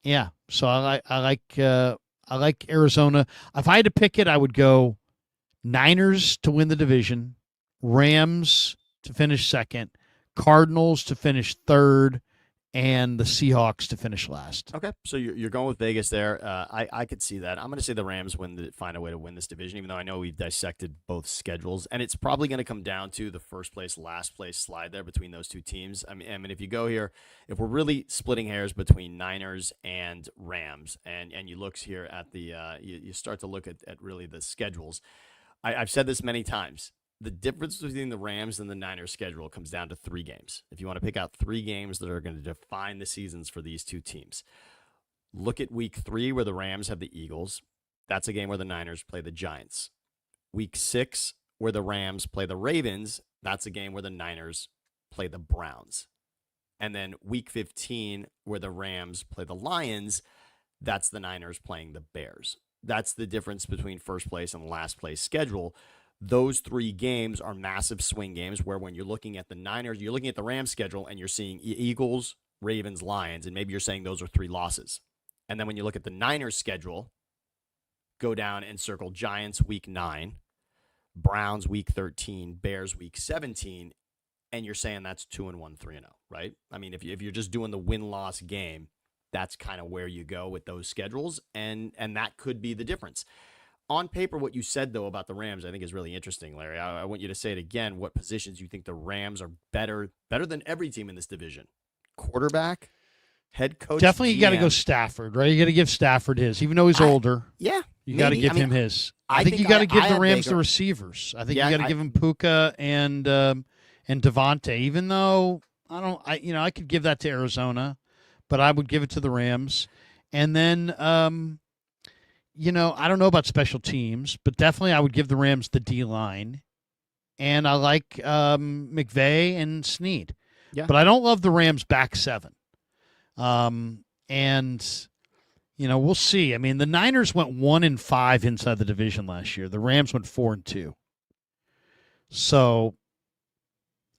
yeah. So I like Arizona. If I had to pick it, I would go Niners to win the division, Rams to finish second, Cardinals to finish third, and the Seahawks to finish last. Okay, so you're going with Vegas there. I could see that. I'm going to say the Rams find a way to win this division, even though I know we've dissected both schedules, and it's probably going to come down to the first place, last place slide there between those two teams. I mean, if you go here, if we're really splitting hairs between Niners and Rams, and you look here at the you start to look at really the schedules. I've said this many times. The difference between the Rams and the Niners schedule comes down to 3 games. If you want to pick out 3 games that are going to define the seasons for these two teams, look at week 3 where the Rams have the Eagles. That's a game where the Niners play the Giants. Week 6 where the Rams play the Ravens. That's a game where the Niners play the Browns. And then week 15 where the Rams play the Lions. That's the Niners playing the Bears. That's the difference between first place and last place schedule. Those 3 games are massive swing games where when you're looking at the Niners, you're looking at the Rams schedule and you're seeing Eagles, Ravens, Lions, and maybe you're saying those are 3 losses. And then when you look at the Niners schedule, go down and circle Giants week 9, Browns week 13, Bears week 17, and you're saying that's 2-1, 3-0, right? I mean, if you're just doing the win-loss game, that's kind of where you go with those schedules, and that could be the difference. On paper, what you said, though, about the Rams, I think is really interesting, Larry. I want you to say it again. What positions you think the Rams are better than every team in this division? Quarterback, head coach, definitely you got to GM. go Stafford, right? You got to give Stafford his, even though he's older. Yeah. You got to give him his. I think you got to give the Rams the receivers. I think you got to give him Puka and Devontae, even though I could give that to Arizona, but I would give it to the Rams. And then I don't know about special teams, but definitely I would give the Rams the D-line. And I like McVay and Snead. Yeah. But I don't love the Rams back 7. We'll see. I mean, the Niners went 1-5 inside the division last year. The Rams went 4-2. So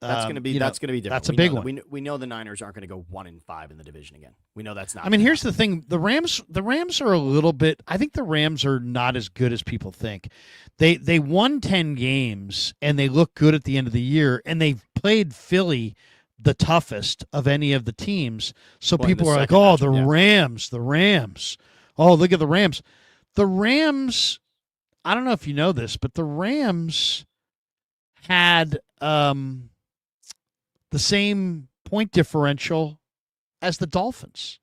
that's going to be different. That's a big one. We know the Niners aren't going to go 1-5 in the division again. We know that's not. I mean, here's the thing: the Rams are a little bit. I think the Rams are not as good as people think. They won 10 games and they look good at the end of the year, and they played Philly the toughest of any of the teams. So people are like, "Oh, the Rams. Oh, look at the Rams." The Rams. I don't know if you know this, but the Rams had the same point differential as the Dolphins.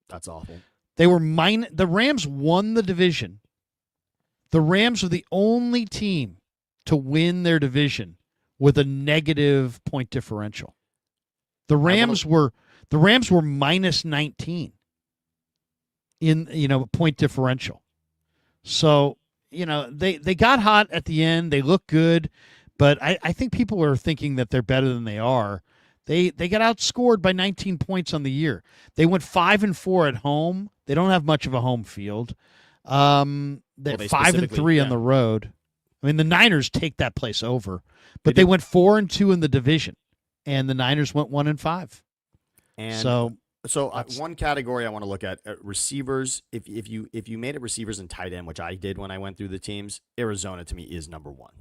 That's awful. They were the Rams won the division. The Rams were the only team to win their division with a negative point differential. The Rams were minus 19 in point differential. So, they got hot at the end. They look good. But I think people are thinking that they're better than they are. They got outscored by 19 points on the year. They went 5-4 at home. They don't have much of a home field. They're 5-3 on the road. I mean, the Niners take that place over. But they went 4-2 in the division, and the Niners went 1-5. And so So one category I want to look at receivers. If you made it receivers and tight end, which I did when I went through the teams, Arizona to me is number one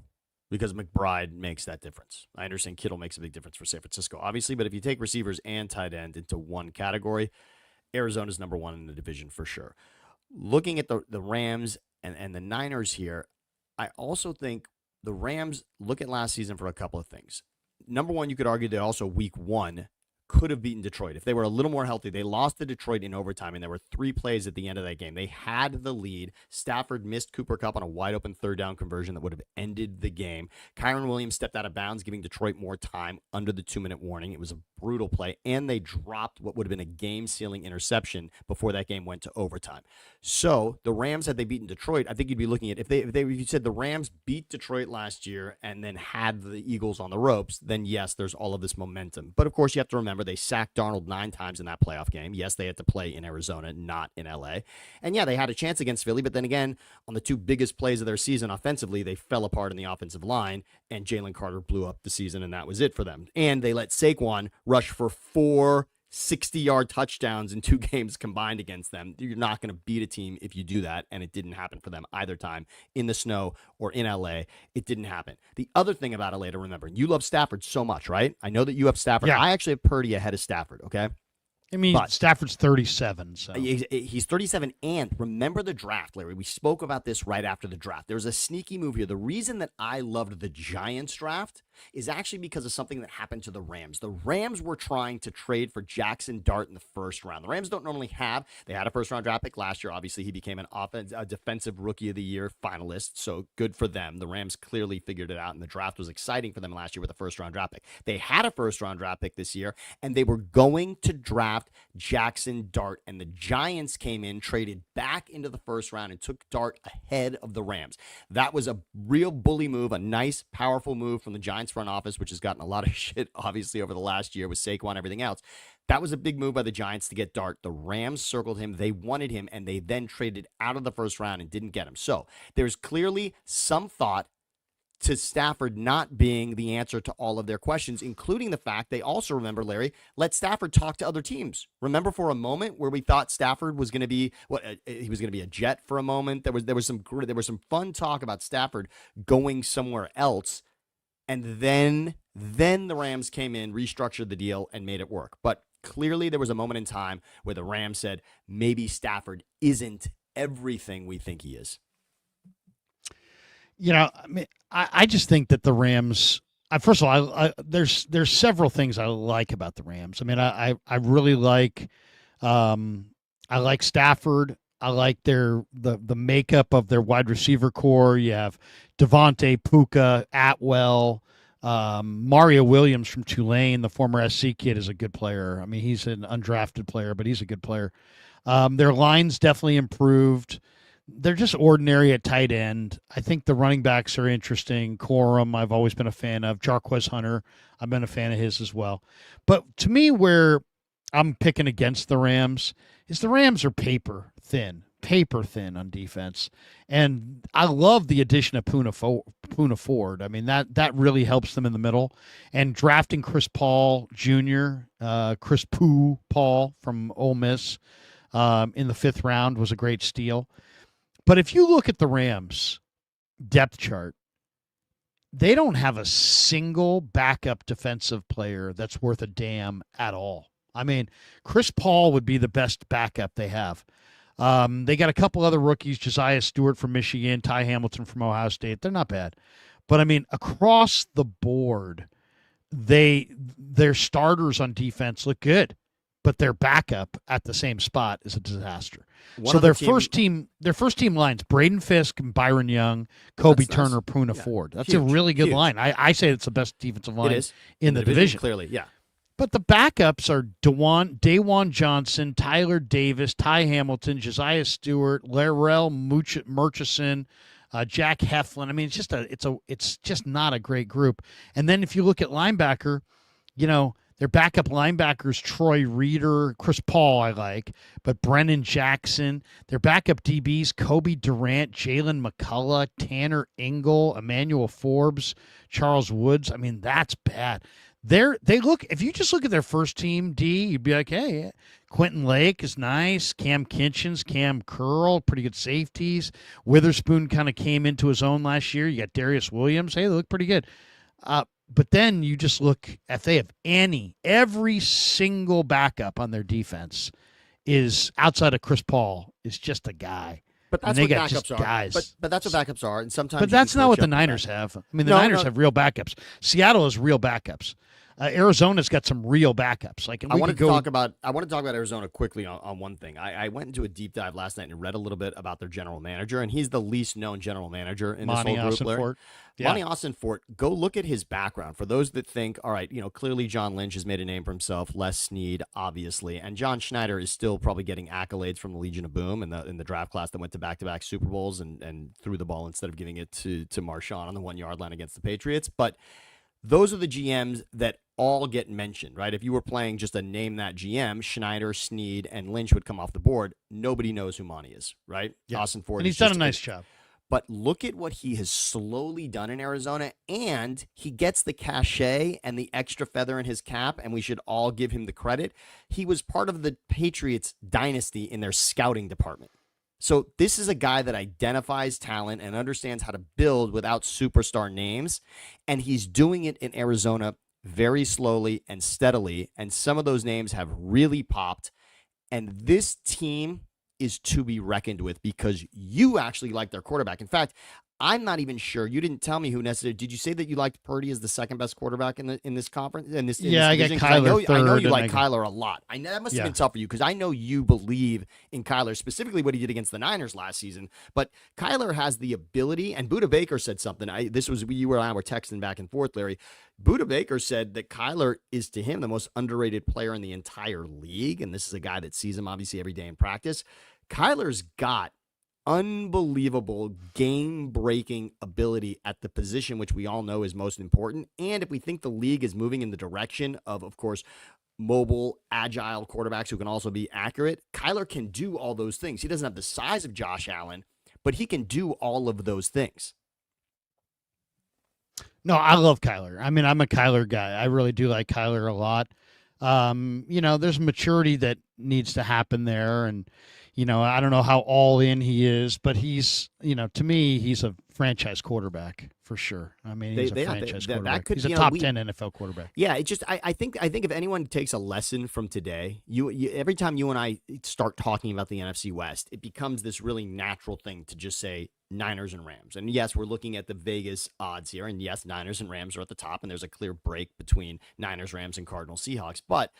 because McBride makes that difference. I understand Kittle makes a big difference for San Francisco, obviously, but if you take receivers and tight end into one category, Arizona's number one in the division for sure. Looking at the Rams and the Niners here, I also think the Rams look at last season for a couple of things. Number one, you could argue they also week one could have beaten Detroit. If they were a little more healthy, they lost to Detroit in overtime, and there were 3 plays at the end of that game. They had the lead. Stafford missed Cooper Kupp on a wide-open third-down conversion that would have ended the game. Kyron Williams stepped out of bounds, giving Detroit more time under the 2-minute warning. It was a brutal play, and they dropped what would have been a game-sealing interception before that game went to overtime. So the Rams, had they beaten Detroit, I think you'd be looking at, if you said the Rams beat Detroit last year and then had the Eagles on the ropes, then yes, there's all of this momentum. But of course, you have to remember they sacked Darnold 9 times in that playoff game. Yes, they had to play in Arizona, not in LA. And yeah, they had a chance against Philly, but then again, on the 2 biggest plays of their season offensively, they fell apart in the offensive line, and Jalen Carter blew up the season, and that was it for them. And they let Saquon rush for 4 60-yard touchdowns in 2 games combined against them. You're not going to beat a team if you do that, and it didn't happen for them either time in the snow or in LA. It didn't happen. The other thing about LA to remember, you love Stafford so much, right? I know that you have Stafford. Yeah. I actually have Purdy ahead of Stafford, okay? I mean, but Stafford's 37. So. He's 37, and remember the draft, Larry. We spoke about this right after the draft. There was a sneaky move here. The reason that I loved the Giants draft is actually because of something that happened to the Rams. The Rams were trying to trade for Jackson Dart in the first round. The Rams don't normally have. They had a first-round draft pick last year. Obviously, he became a defensive rookie of the year finalist, so good for them. The Rams clearly figured it out, and the draft was exciting for them last year with a first-round draft pick. They had a first-round draft pick this year, and they were going to draft Jackson Dart, and the Giants came in, traded back into the first round, and took Dart ahead of the Rams. That was a real bully move, a nice, powerful move from the Giants front office, which has gotten a lot of shit, obviously, over the last year with Saquon and everything else. That was a big move by the Giants to get Dart. The Rams circled him. They wanted him, and they then traded out of the first round and didn't get him. So there's clearly some thought to Stafford not being the answer to all of their questions, including the fact they also, remember, Larry, let Stafford talk to other teams. Remember for a moment where we thought Stafford was going to be he was going to be a Jet for a moment. There was some fun talk about Stafford going somewhere else, and then the Rams came in, restructured the deal, and made it work. But clearly there was a moment in time where the Rams said maybe Stafford isn't everything we think he is. You know, I mean, I just think that the Rams. First of all, there's several things I like about the Rams. I mean, I really like, I like Stafford. I like the makeup of their wide receiver core. You have Devontae, Puka, Atwell, Mario Williams from Tulane, the former SC kid, is a good player. I mean, he's an undrafted player, but he's a good player. Their line's definitely improved. They're just ordinary at tight end. I think the running backs are interesting. Corum, I've always been a fan of. Jarquez Hunter, I've been a fan of his as well. But to me, where I'm picking against the Rams is the Rams are paper thin on defense. And I love the addition of Poona Ford. I mean, that really helps them in the middle. And drafting Chris Paul Jr., Chris Poo Paul from Ole Miss in the 5th round was a great steal. But if you look at the Rams depth chart, they don't have a single backup defensive player that's worth a damn at all. I mean, Chris Paul would be the best backup they have. They got a couple other rookies, Josiah Stewart from Michigan, Ty Hamilton from Ohio State. They're not bad. But, I mean, across the board, their starters on defense look good. But their backup at the same spot is a disaster. So their first team line's Braden Fisk and Byron Young, Kobe Turner, Poona Ford. That's huge, a really good line. I say it's the best defensive line in the division. Clearly, yeah. But the backups are Dawan Johnson, Tyler Davis, Ty Hamilton, Josiah Stewart, Larrell Murchison, Jack Heflin. I mean, it's just not a great group. And then if you look at linebacker, you know, their backup linebackers, Troy Reeder, Chris Paul, I like, but Brennan Jackson. Their backup DBs, Kobe Durant, Jalen McCullough, Tanner Ingle, Emmanuel Forbes, Charles Woods. I mean, that's bad. If you just look at their first team, D, you'd be like, hey, Quentin Lake is nice. Cam Kinchins, Cam Curl, pretty good safeties. Witherspoon kind of came into his own last year. You got Darius Williams. Hey, they look pretty good. But then you just look, if they have every single backup on their defense is outside of Chris Paul is just a guy. But that's what backups are. Guys. But that's what backups are, and sometimes. But that's not what the Niners have. I mean, the Niners have real backups. Seattle has real backups. Arizona's got some real backups. Like, I want to talk about Arizona quickly on one thing. I went into a deep dive last night and read a little bit about their general manager, and he's the least known general manager in this whole group. Fort. Yeah. Monty Austin-Fort. Go look at his background. For those that think, all right, clearly John Lynch has made a name for himself. Les Snead, obviously, and John Schneider is still probably getting accolades from the Legion of Boom in the draft class that went to back-to-back Super Bowls and threw the ball instead of giving it to Marshawn on the 1 yard line against the Patriots. But those are the GMs that all get mentioned, right? If you were playing just a name that GM, Schneider, Snead, and Lynch would come off the board. Nobody knows who Monty is, right? Yeah. Austin-Fort. And he's done a nice job. But look at what he has slowly done in Arizona, and he gets the cachet and the extra feather in his cap, and we should all give him the credit. He was part of the Patriots dynasty in their scouting department. So this is a guy that identifies talent and understands how to build without superstar names, and he's doing it in Arizona very slowly and steadily, and some of those names have really popped, and this team is to be reckoned with because you actually like their quarterback. In fact, I'm not even sure. You didn't tell me who necessarily. Did you say that you liked Purdy as the second best quarterback in this conference? I got Kyler third. I know you like Kyler a lot. That must have been tough for you because I know you believe in Kyler, specifically what he did against the Niners last season. But Kyler has the ability, and Budda Baker said something. You and I were texting back and forth, Larry. Budda Baker said that Kyler is, to him, the most underrated player in the entire league, and this is a guy that sees him obviously every day in practice. Kyler's got unbelievable game-breaking ability at the position, which we all know is most important. And if we think the league is moving in the direction of course, mobile, agile quarterbacks who can also be accurate, Kyler can do all those things. He doesn't have the size of Josh Allen, but he can do all of those things. No, I love Kyler. I mean, I'm a Kyler guy. I really do like Kyler a lot. There's maturity that needs to happen there, and I don't know how all in he is, but he's, to me, he's a franchise quarterback for sure. I mean, he's a franchise quarterback. He's a top 10 NFL quarterback. Yeah, I think if anyone takes a lesson from today, you every time you and I start talking about the NFC West, it becomes this really natural thing to just say Niners and Rams. And yes, we're looking at the Vegas odds here, and yes, Niners and Rams are at the top, and there's a clear break between Niners, Rams, and Cardinals, Seahawks, but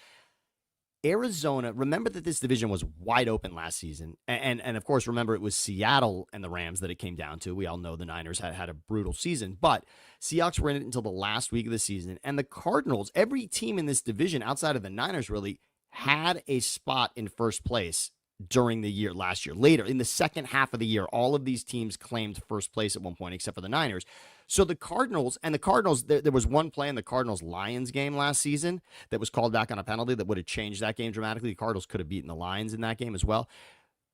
Arizona, remember that this division was wide open last season. And of course, remember it was Seattle and the Rams that it came down to. We all know the Niners had a brutal season, but Seahawks were in it until the last week of the season. And the Cardinals, every team in this division outside of the Niners really had a spot in first place during the year last year. Later, in the second half of the year, all of these teams claimed first place at one point, except for the Niners. So the Cardinals, there was one play in the Cardinals-Lions game last season that was called back on a penalty that would have changed that game dramatically. The Cardinals could have beaten the Lions in that game as well.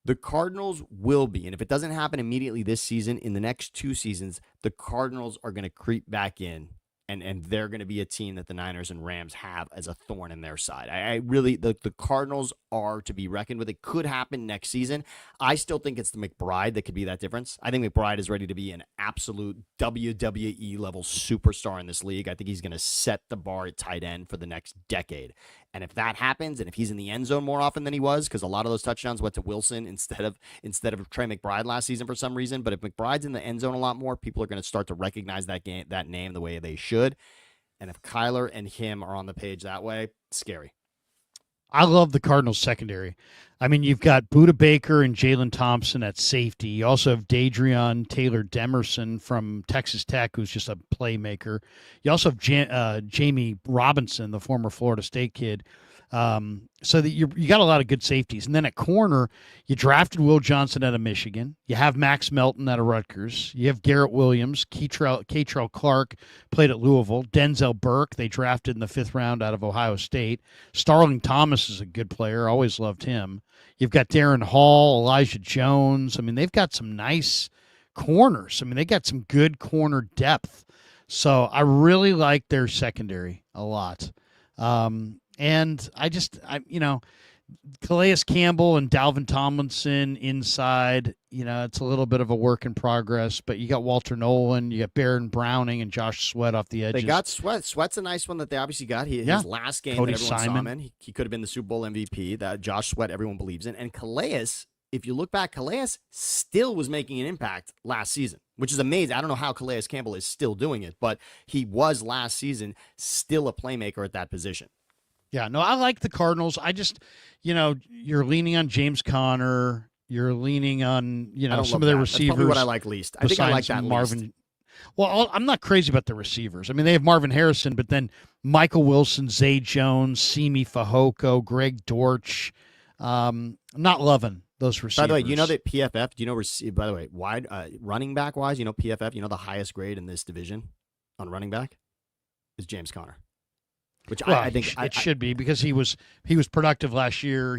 The Cardinals will be, and if it doesn't happen immediately this season, in the next 2 seasons, the Cardinals are going to creep back in. And they're going to be a team that the Niners and Rams have as a thorn in their side. The Cardinals are to be reckoned with. It could happen next season. I still think it's the McBride that could be that difference. I think McBride is ready to be an absolute WWE level superstar in this league. I think he's going to set the bar at tight end for the next decade. And if that happens, and if he's in the end zone more often than he was, because a lot of those touchdowns went to Wilson instead of Trey McBride last season for some reason. But if McBride's in the end zone a lot more, people are going to start to recognize that name the way they should. And if Kyler and him are on the page that way, scary. I love the Cardinals secondary. I mean, you've got Budda Baker and Jalen Thompson at safety. You also have Dadrion Taylor Demerson from Texas Tech, who's just a playmaker. You also have Jamie Robinson, the former Florida State kid. So that you got a lot of good safeties. And then at corner, you drafted Will Johnson out of Michigan. You have Max Melton out of Rutgers. You have Garrett Williams. Keitrell Clark played at Louisville. Denzel Burke, they drafted in the 5th round out of Ohio State. Starling Thomas is a good player. Always loved him. You've got Darren Hall, Elijah Jones. I mean, they've got some nice corners. I mean, they got some good corner depth. So I really like their secondary a lot. And Calais Campbell and Dalvin Tomlinson inside, it's a little bit of a work in progress, but you got Walter Nolan, you got Baron Browning and Josh Sweat off the edges. They got Sweat. Sweat's a nice one that they obviously got. His last game Cody that everyone Simon. saw him in, he could have been the Super Bowl MVP. That Josh Sweat everyone believes in. And Calais, if you look back, Calais still was making an impact last season, which is amazing. I don't know how Calais Campbell is still doing it, but he was last season still a playmaker at that position. Yeah, no, I like the Cardinals. I just, you're leaning on James Conner. You're leaning on, some of their receivers. That's probably what I like least. I think I like that Marvin. least. Well, I'm not crazy about the receivers. I mean, they have Marvin Harrison, but then Michael Wilson, Zay Jones, Simi Fehoko, Greg Dortch. I'm not loving those receivers. By the way, you know that PFF, do you know, by the way, wide running back wise, PFF, the highest grade in this division on running back is James Conner. Which I think it should be because he was productive last year.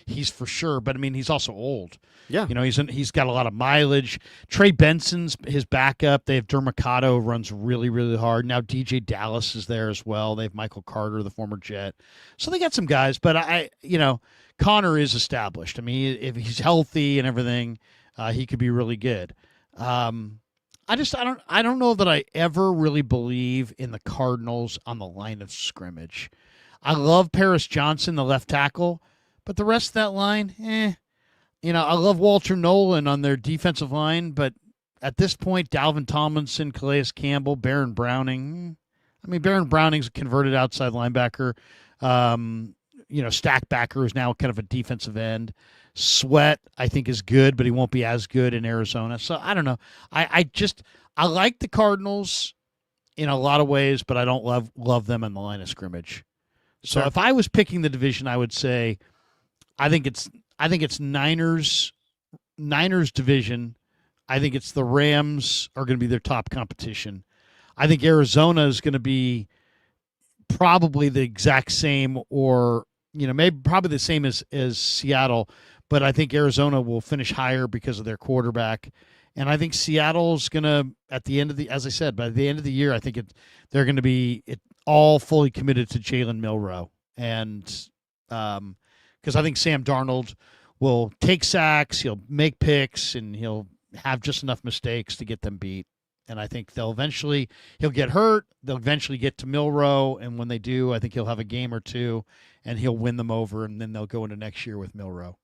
He's for sure, but I mean he's also old. Yeah, he's got a lot of mileage. Trey Benson's his backup. They have Dermacado, runs really really hard. Now DJ Dallas is there as well. They have Michael Carter, the former Jet. So they got some guys, but Connor is established. I mean, if he's healthy and everything, he could be really good. I don't know that I ever really believe in the Cardinals on the line of scrimmage. I love Paris Johnson, the left tackle, but the rest of that line, I love Walter Nolan on their defensive line, but at this point, Dalvin Tomlinson, Calais Campbell, Baron Browning. I mean, Baron Browning's a converted outside linebacker. Stackbacker is now kind of a defensive end. Sweat, I think, is good, but he won't be as good in Arizona. So I don't know. I like the Cardinals in a lot of ways, but I don't love them in the line of scrimmage. So if I was picking the division, I would say I think it's Niners division. I think it's the Rams are going to be their top competition. I think Arizona is going to be probably the exact same, or maybe probably the same as Seattle. But I think Arizona will finish higher because of their quarterback. And I think Seattle's going to, at the end of as I said, by the end of the year, I think they're going to be all fully committed to Jalen Milroe. And because I think Sam Darnold will take sacks, he'll make picks, and he'll have just enough mistakes to get them beat. And I think he'll get hurt. They'll eventually get to Milroe. And when they do, I think he'll have a game or two and he'll win them over. And then they'll go into next year with Milroe.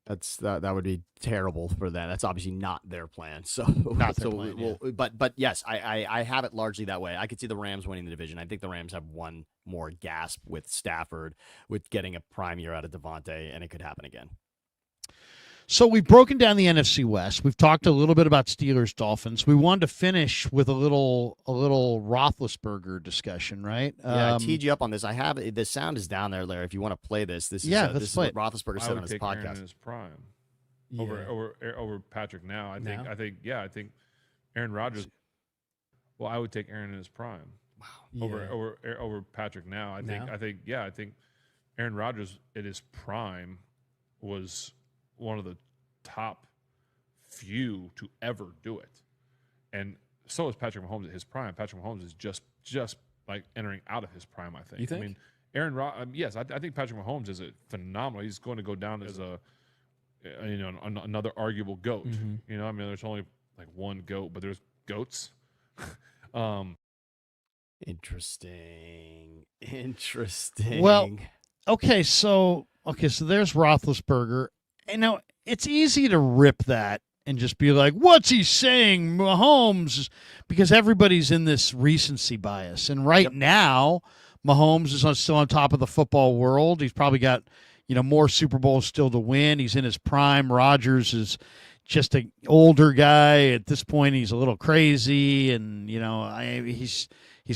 That would be terrible for them. That's obviously not their plan. So, but yes, I have it largely that way. I could see the Rams winning the division. I think the Rams have one more gasp with Stafford, with getting a prime year out of Devontae, and it could happen again. So we've broken down the NFC West. We've talked a little bit about Steelers, Dolphins. We wanted to finish with a little Roethlisberger discussion, right? Yeah, I teed you up on this. I have the sound is down there, Larry. If you want to play this, this is what Roethlisberger said on his podcast. Aaron in his prime over Patrick now. I think Aaron Rodgers. Well, I would take Aaron in his prime. Wow. Over Patrick now. I think Aaron Rodgers at his prime was one of the top few to ever do it. And so is Patrick Mahomes at his prime. Patrick Mahomes is just like entering out of his prime, I think. You think? I mean, Aaron Rodgers, yes, I think Patrick Mahomes is a phenomenal. He's going to go down as another arguable GOAT. Mm-hmm. I mean, there's only like one GOAT, but there's GOATs. Interesting. Well, okay, so there's Roethlisberger. It's easy to rip that and just be like, what's he saying, Mahomes? Because everybody's in this recency bias. And now, Mahomes is still on top of the football world. He's probably got, more Super Bowls still to win. He's in his prime. Rodgers is just an older guy. At this point, he's a little crazy. And, he's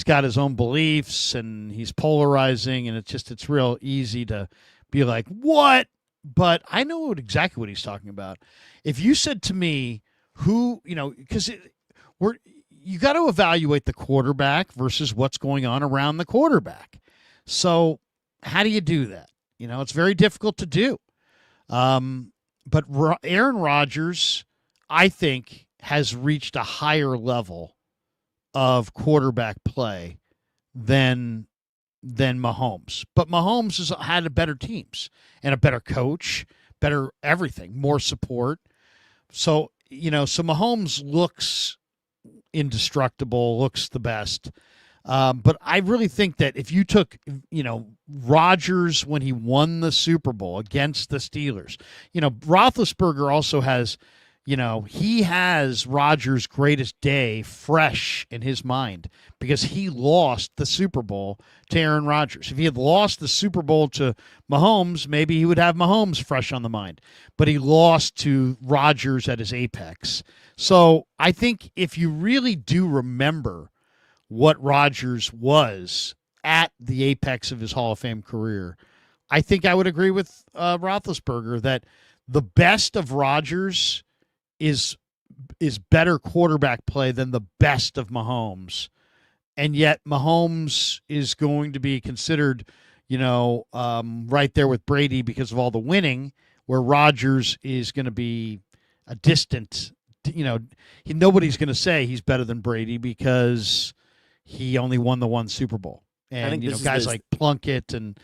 got his own beliefs and he's polarizing. And it's real easy to be like, what? But I know exactly what he's talking about. If you said to me, because you got to evaluate the quarterback versus what's going on around the quarterback. So how do you do that? It's very difficult to do. But Aaron Rodgers, I think, has reached a higher level of quarterback play than than Mahomes. But Mahomes has had a better teams and a better coach, better everything, more support. So, so Mahomes looks indestructible, looks the best. But I really think that if you took, Rodgers when he won the Super Bowl against the Steelers, Roethlisberger also has, he has Rodgers' greatest day fresh in his mind because he lost the Super Bowl to Aaron Rodgers. If he had lost the Super Bowl to Mahomes, maybe he would have Mahomes fresh on the mind. But he lost to Rodgers at his apex. So I think if you really do remember what Rodgers was at the apex of his Hall of Fame career, I think I would agree with Roethlisberger that the best of Rodgers is better quarterback play than the best of Mahomes. And yet Mahomes is going to be considered, right there with Brady because of all the winning, where Rodgers is going to be a distant, nobody's going to say he's better than Brady because he only won the one Super Bowl. And, guys like Plunkett and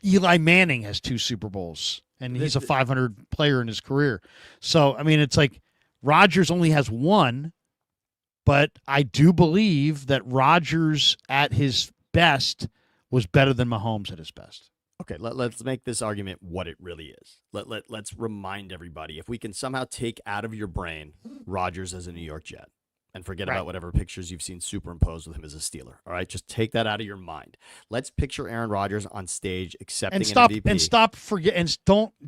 Eli Manning has 2 Super Bowls, and he's a 500 player in his career. So, it's like Rodgers only has 1, but I do believe that Rodgers at his best was better than Mahomes at his best. Okay, let's make this argument what it really is. Let's remind everybody, if we can somehow take out of your brain Rodgers as a New York Jet, and forget about whatever pictures you've seen superimposed with him as a Steeler. All right, just take that out of your mind. Let's picture Aaron Rodgers on stage accepting an MVP. And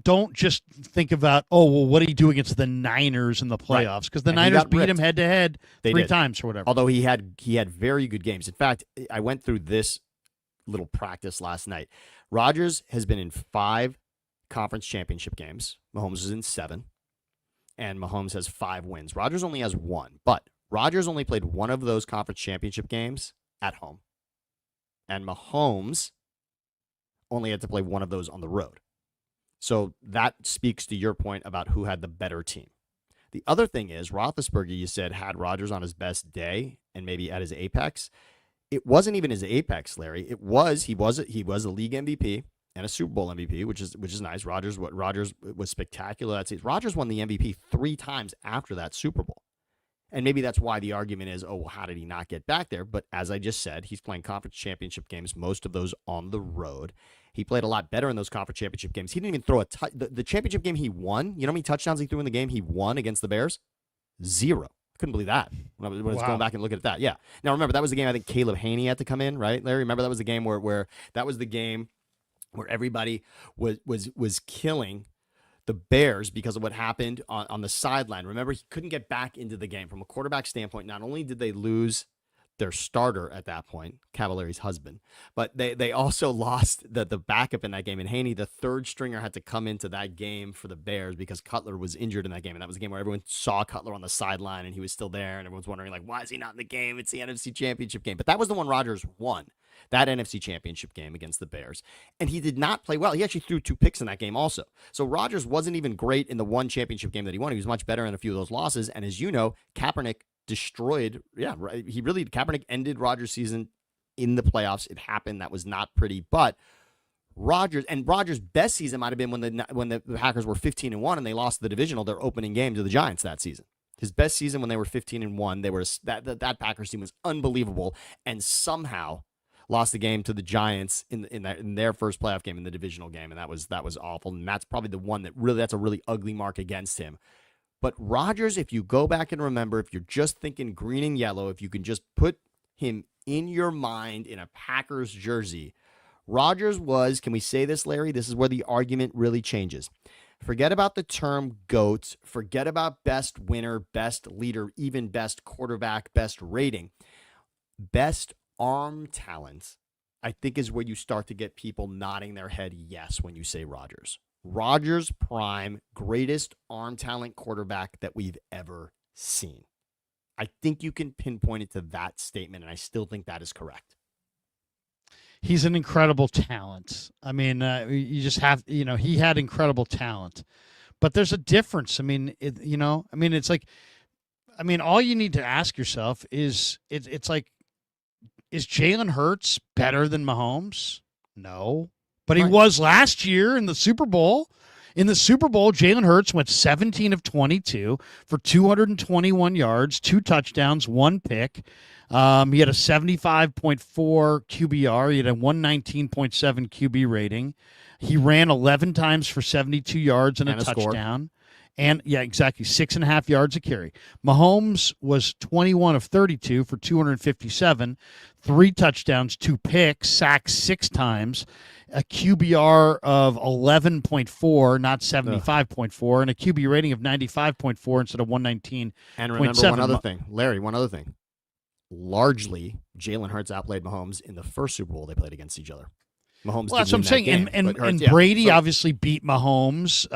don't just think about, what did he do against the Niners in the playoffs? Because the Niners beat him head to head 3 times or whatever. Although he had very good games. In fact, I went through this little practice last night. Rodgers has been in 5 conference championship games. Mahomes is in 7, and Mahomes has 5 wins. Rodgers only has 1, but Rodgers only played 1 of those conference championship games at home. And Mahomes only had to play 1 of those on the road. So that speaks to your point about who had the better team. The other thing is, Roethlisberger, you said, had Rodgers on his best day and maybe at his apex. It wasn't even his apex, Larry. He was a league MVP and a Super Bowl MVP, which is nice. Rodgers was spectacular that season. Rodgers won the MVP 3 times after that Super Bowl. And maybe that's why the argument is, how did he not get back there? But as I just said, he's playing conference championship games, most of those on the road. He played a lot better in those conference championship games. He didn't even throw the championship game he won. You know how many touchdowns he threw in the game he won against the Bears? 0. Couldn't believe that when I was going back and looking at that. Yeah. Now, remember, that was the game I think Caleb Haney had to come in, right, Larry? Remember, that was the game where that was the game where everybody was killing the Bears because of what happened on the sideline. Remember, he couldn't get back into the game. From a quarterback standpoint, not only did they lose their starter at that point, Cavallari's husband, but they also lost the backup in that game. And Haney, the 3rd stringer, had to come into that game for the Bears because Cutler was injured in that game. And that was a game where everyone saw Cutler on the sideline and he was still there. And everyone's wondering, why is he not in the game? It's the NFC Championship game. But that was the one Rodgers won, that NFC Championship game against the Bears. And he did not play well. He actually threw 2 picks in that game also. So Rodgers wasn't even great in the one championship game that he won. He was much better in a few of those losses. And as you know, Kaepernick destroyed. Yeah, right. Kaepernick ended Rodgers' season in the playoffs. It happened. That was not pretty. But Rodgers' best season might have been when the Packers were 15-1 and they lost the divisional, their opening game to the Giants that season. His best season when they were 15-1, they were that Packers team was unbelievable, and somehow lost the game to the Giants in their first playoff game in the divisional game, and that was awful. And that's probably the one that's a really ugly mark against him. But Rodgers, if you go back and remember, if you're just thinking green and yellow, if you can just put him in your mind in a Packers jersey, Rodgers was, can we say this, Larry? This is where the argument really changes. Forget about the term GOAT. Forget about best winner, best leader, even best quarterback, best rating. Best arm talent, I think, is where you start to get people nodding their head yes when you say Rodgers. Rodgers prime, greatest arm talent quarterback that we've ever seen. I think you can pinpoint it to that statement, and I still think that is correct. He's an incredible talent. I mean, you just have, he had incredible talent, but there's a difference. I mean, it's like, all you need to ask yourself is, it's like, is Jalen Hurts better than Mahomes? No. But he was last year in the Super Bowl. In the Super Bowl, Jalen Hurts went 17 of 22 for 221 yards, 2 touchdowns, 1 pick. He had a 75.4 QBR. He had a 119.7 QB rating. He ran 11 times for 72 yards and a touchdown. And, yeah, exactly, 6.5 yards a carry. Mahomes was 21 of 32 for 257, 3 touchdowns, 2 picks, sacked 6 times, a QBR of 11.4, not 75.4, and a QB rating of 95.4 instead of 119.7. And remember one other thing. Larry, one other thing. Largely, Jalen Hurts outplayed Mahomes in the first Super Bowl they played against each other. Mahomes. Well, that's what I'm saying. And Brady obviously beat Mahomes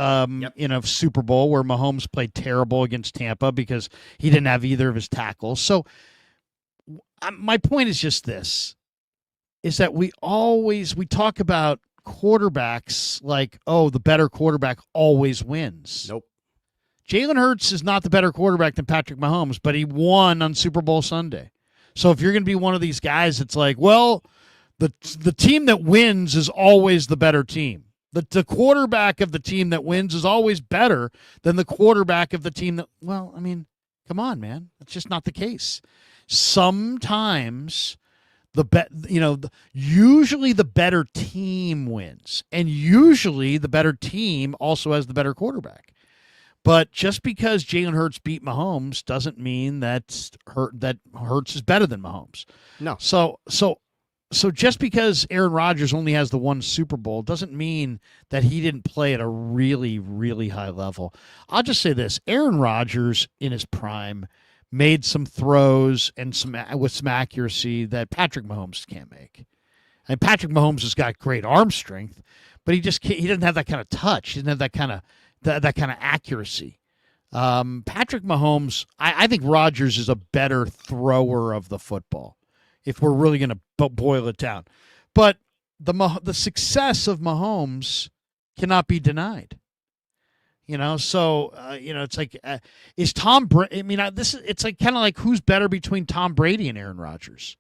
in a Super Bowl where Mahomes played terrible against Tampa because he didn't have either of his tackles. So my point is just this, is that we talk about quarterbacks like, oh, the better quarterback always wins. Nope. Jalen Hurts is not the better quarterback than Patrick Mahomes, but he won on Super Bowl Sunday. So if you're going to be one of these guys, it's like, well, the team that wins is always the better team. The quarterback of the team that wins is always better than the quarterback of the team that, well, I mean, come on, man. That's just not the case. Sometimes usually the better team wins, and usually the better team also has the better quarterback. But just because Jalen Hurts beat Mahomes doesn't mean that Hurts is better than Mahomes. No. So just because Aaron Rodgers only has the one Super Bowl doesn't mean that he didn't play at a really, really high level. I'll just say this. Aaron Rodgers in his prime made some throws and with some accuracy that Patrick Mahomes can't make. And Patrick Mahomes has got great arm strength, but he doesn't have that kind of touch. He doesn't have that kind of accuracy. Patrick Mahomes, I think Rodgers is a better thrower of the football, if we're really going to boil it down. But the success of Mahomes cannot be denied. It's like, is Tom Brady? I mean, it's like kind of like who's better between Tom Brady and Aaron Rodgers?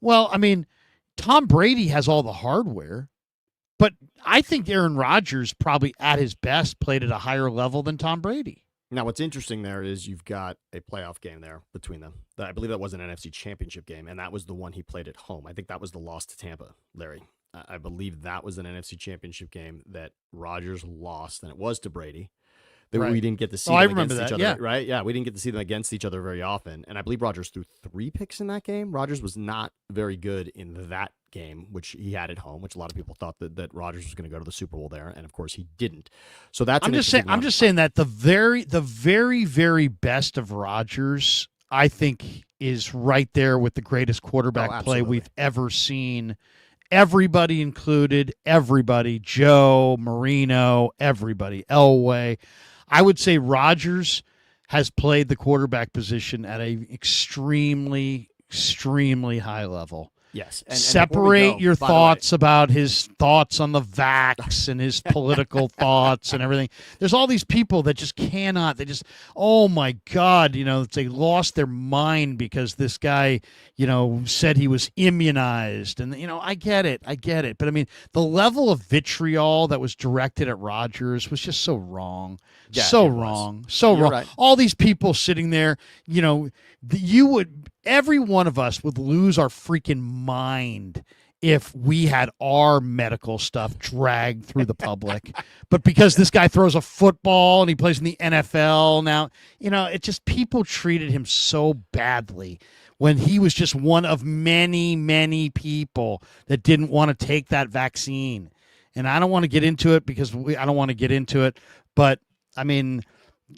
Well, I mean, Tom Brady has all the hardware, but I think Aaron Rodgers probably at his best played at a higher level than Tom Brady. Now, what's interesting there is you've got a playoff game there between them. I believe that was an NFC Championship game, and that was the one he played at home. I think that was the loss to Tampa, Larry. I believe that was an NFC Championship game that Rodgers lost, and it was to Brady. Right. We didn't get to see them against each other, right? Yeah, we didn't get to see them against each other very often. And I believe Rodgers threw 3 picks in that game. Rodgers was not very good in that game, which he had at home, which a lot of people thought that Rodgers was going to go to the Super Bowl there, and of course he didn't. So that's I'm just saying that the very, very best of Rodgers, I think, is right there with the greatest quarterback play we've ever seen. Everybody included, Joe, Marino, everybody, Elway. I would say Rodgers has played the quarterback position at an extremely, extremely high level. Yes. Separate your thoughts about his thoughts on the vax and his political thoughts and everything. There's all these people that just cannot. They just, oh my God, they lost their mind because this guy, said he was immunized. And, I get it. But I mean, the level of vitriol that was directed at Rodgers was just so wrong. Yeah, so wrong. Right. All these people sitting there, every one of us would lose our freaking mind if we had our medical stuff dragged through the public. But because this guy throws a football and he plays in the NFL now, it just, people treated him so badly when he was just one of many, many people that didn't want to take that vaccine. And I don't want to get into it because I don't want to get into it. But, I mean,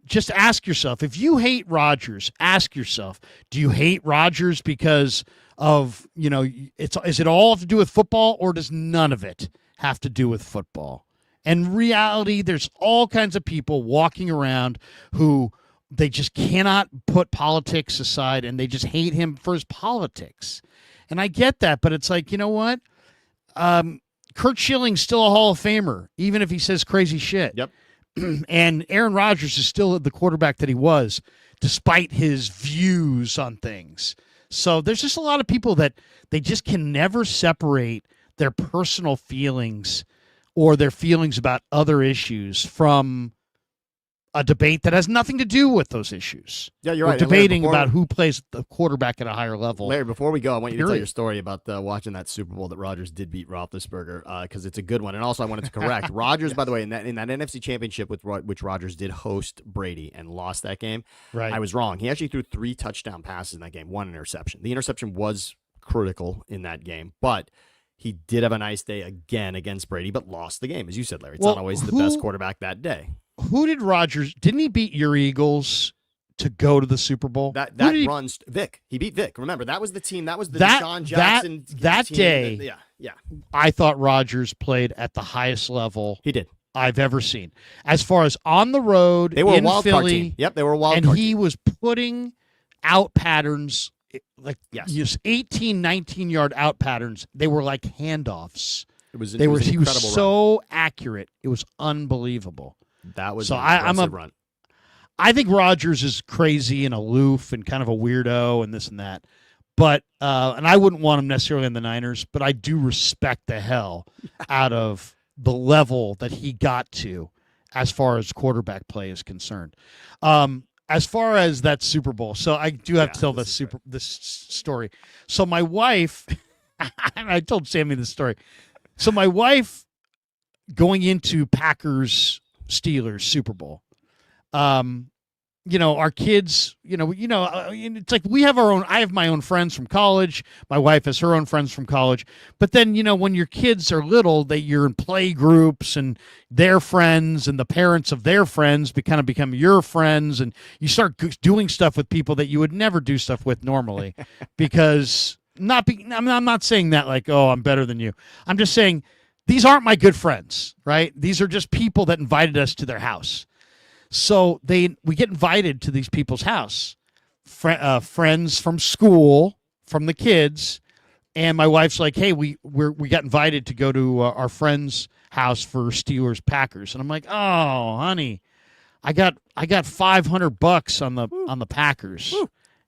just ask yourself, if you hate Rodgers, ask yourself, do you hate Rodgers because of, is it all to do with football, or does none of it have to do with football? And reality, there's all kinds of people walking around who they just cannot put politics aside, and they just hate him for his politics. And I get that, but it's like, you know what? Kurt Schilling's still a Hall of Famer, even if he says crazy shit. Yep. And Aaron Rodgers is still the quarterback that he was, despite his views on things. So there's just a lot of people that they just can never separate their personal feelings or their feelings about other issues from a debate that has nothing to do with those issues. Yeah, you're We're right. debating about who plays the quarterback at a higher level. Larry, before we go, I want you to tell your story about watching that Super Bowl that Rodgers did beat Roethlisberger, because it's a good one. And also, I wanted to correct Rodgers, by the way, in that NFC Championship which Rodgers did host Brady and lost that game. Right. I was wrong. He actually threw 3 touchdown passes in that game, 1 interception. The interception was critical in that game, but he did have a nice day again against Brady, but lost the game, as you said, Larry. It's not always the best quarterback that day. Who did Rodgers? Didn't he beat your Eagles to go to the Super Bowl? That runs Vic. He beat Vic. Remember, that was the team. That was the Deshaun Jackson that team. day. Yeah. I thought Rodgers played at the highest level He did. I've ever seen. As far as on the road, They were in a wild card Philly, team. Yep, they were a wild and card he team. was putting out patterns like Yes. just 18, 19-yard out patterns. They were like handoffs. He was He was incredible so accurate. It was unbelievable. That was So an impressive run. I think Rodgers is crazy and aloof and kind of a weirdo and this and that. But and I wouldn't want him necessarily in the Niners, but I do respect the hell out of the level that he got to as far as quarterback play is concerned. As far as that Super Bowl, so I do have to tell this story. So my wife, I told Sammy this story. So my wife going into Packers Steelers Super Bowl. Our kids, it's like we have our own. I have my own friends from college. My wife has her own friends from college. But then, when your kids are little, you're in play groups and their friends and the parents of their friends kind of become your friends, and you start doing stuff with people that you would never do stuff with normally, because I'm not saying that like, oh, I'm better than you. I'm just saying these aren't my good friends, right? These are just people that invited us to their house. So we get invited to these people's house, friends from school, from the kids, and my wife's like, "Hey, we got invited to go to our friend's house for Steelers Packers," and I'm like, "Oh, honey, I got $500 on the Packers,"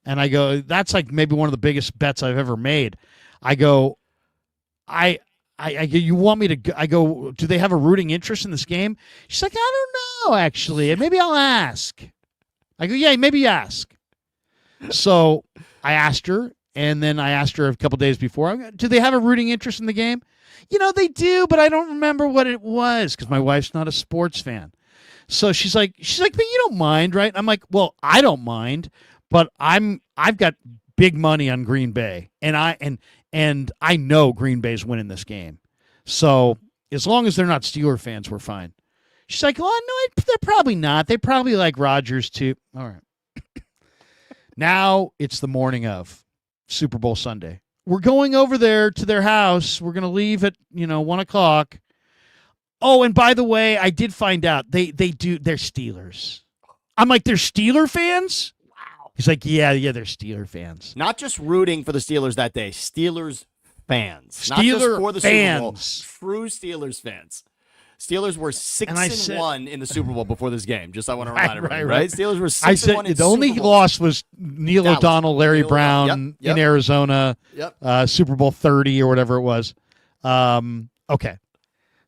and I go, "That's like maybe one of the biggest bets I've ever made." I go, you want me to? I go, do they have a rooting interest in this game? She's like, I don't know, actually. Maybe I'll ask. I go, yeah, maybe ask. So I asked her, and then I asked her a couple days before, do they have a rooting interest in the game? They do, but I don't remember what it was because my wife's not a sports fan. So she's like, but you don't mind, right? I'm like, well, I don't mind, but I've got big money on Green Bay, and I know Green Bay's winning this game. So as long as they're not Steeler fans, we're fine. She's like, well, no, they're probably not. They probably like Rodgers too. All right. Now it's the morning of Super Bowl Sunday. We're going over there to their house. We're going to leave at, 1:00. Oh, and by the way, I did find out they're Steelers. I'm like, they're Steeler fans? He's like, yeah, they're Steeler fans. Not just rooting for the Steelers that day, Steelers fans. Not Steeler just for the fans. Super Bowl, true Steelers fans. Steelers were 6-1 in the Super Bowl before this game. Just I want to remind everybody, right? Steelers were 6-1 in the only Super Bowls. loss was Neil Dallas. O'Donnell, Larry Neil Brown O'Donnell. Yep. in Arizona, Super Bowl 30 or whatever it was. Okay.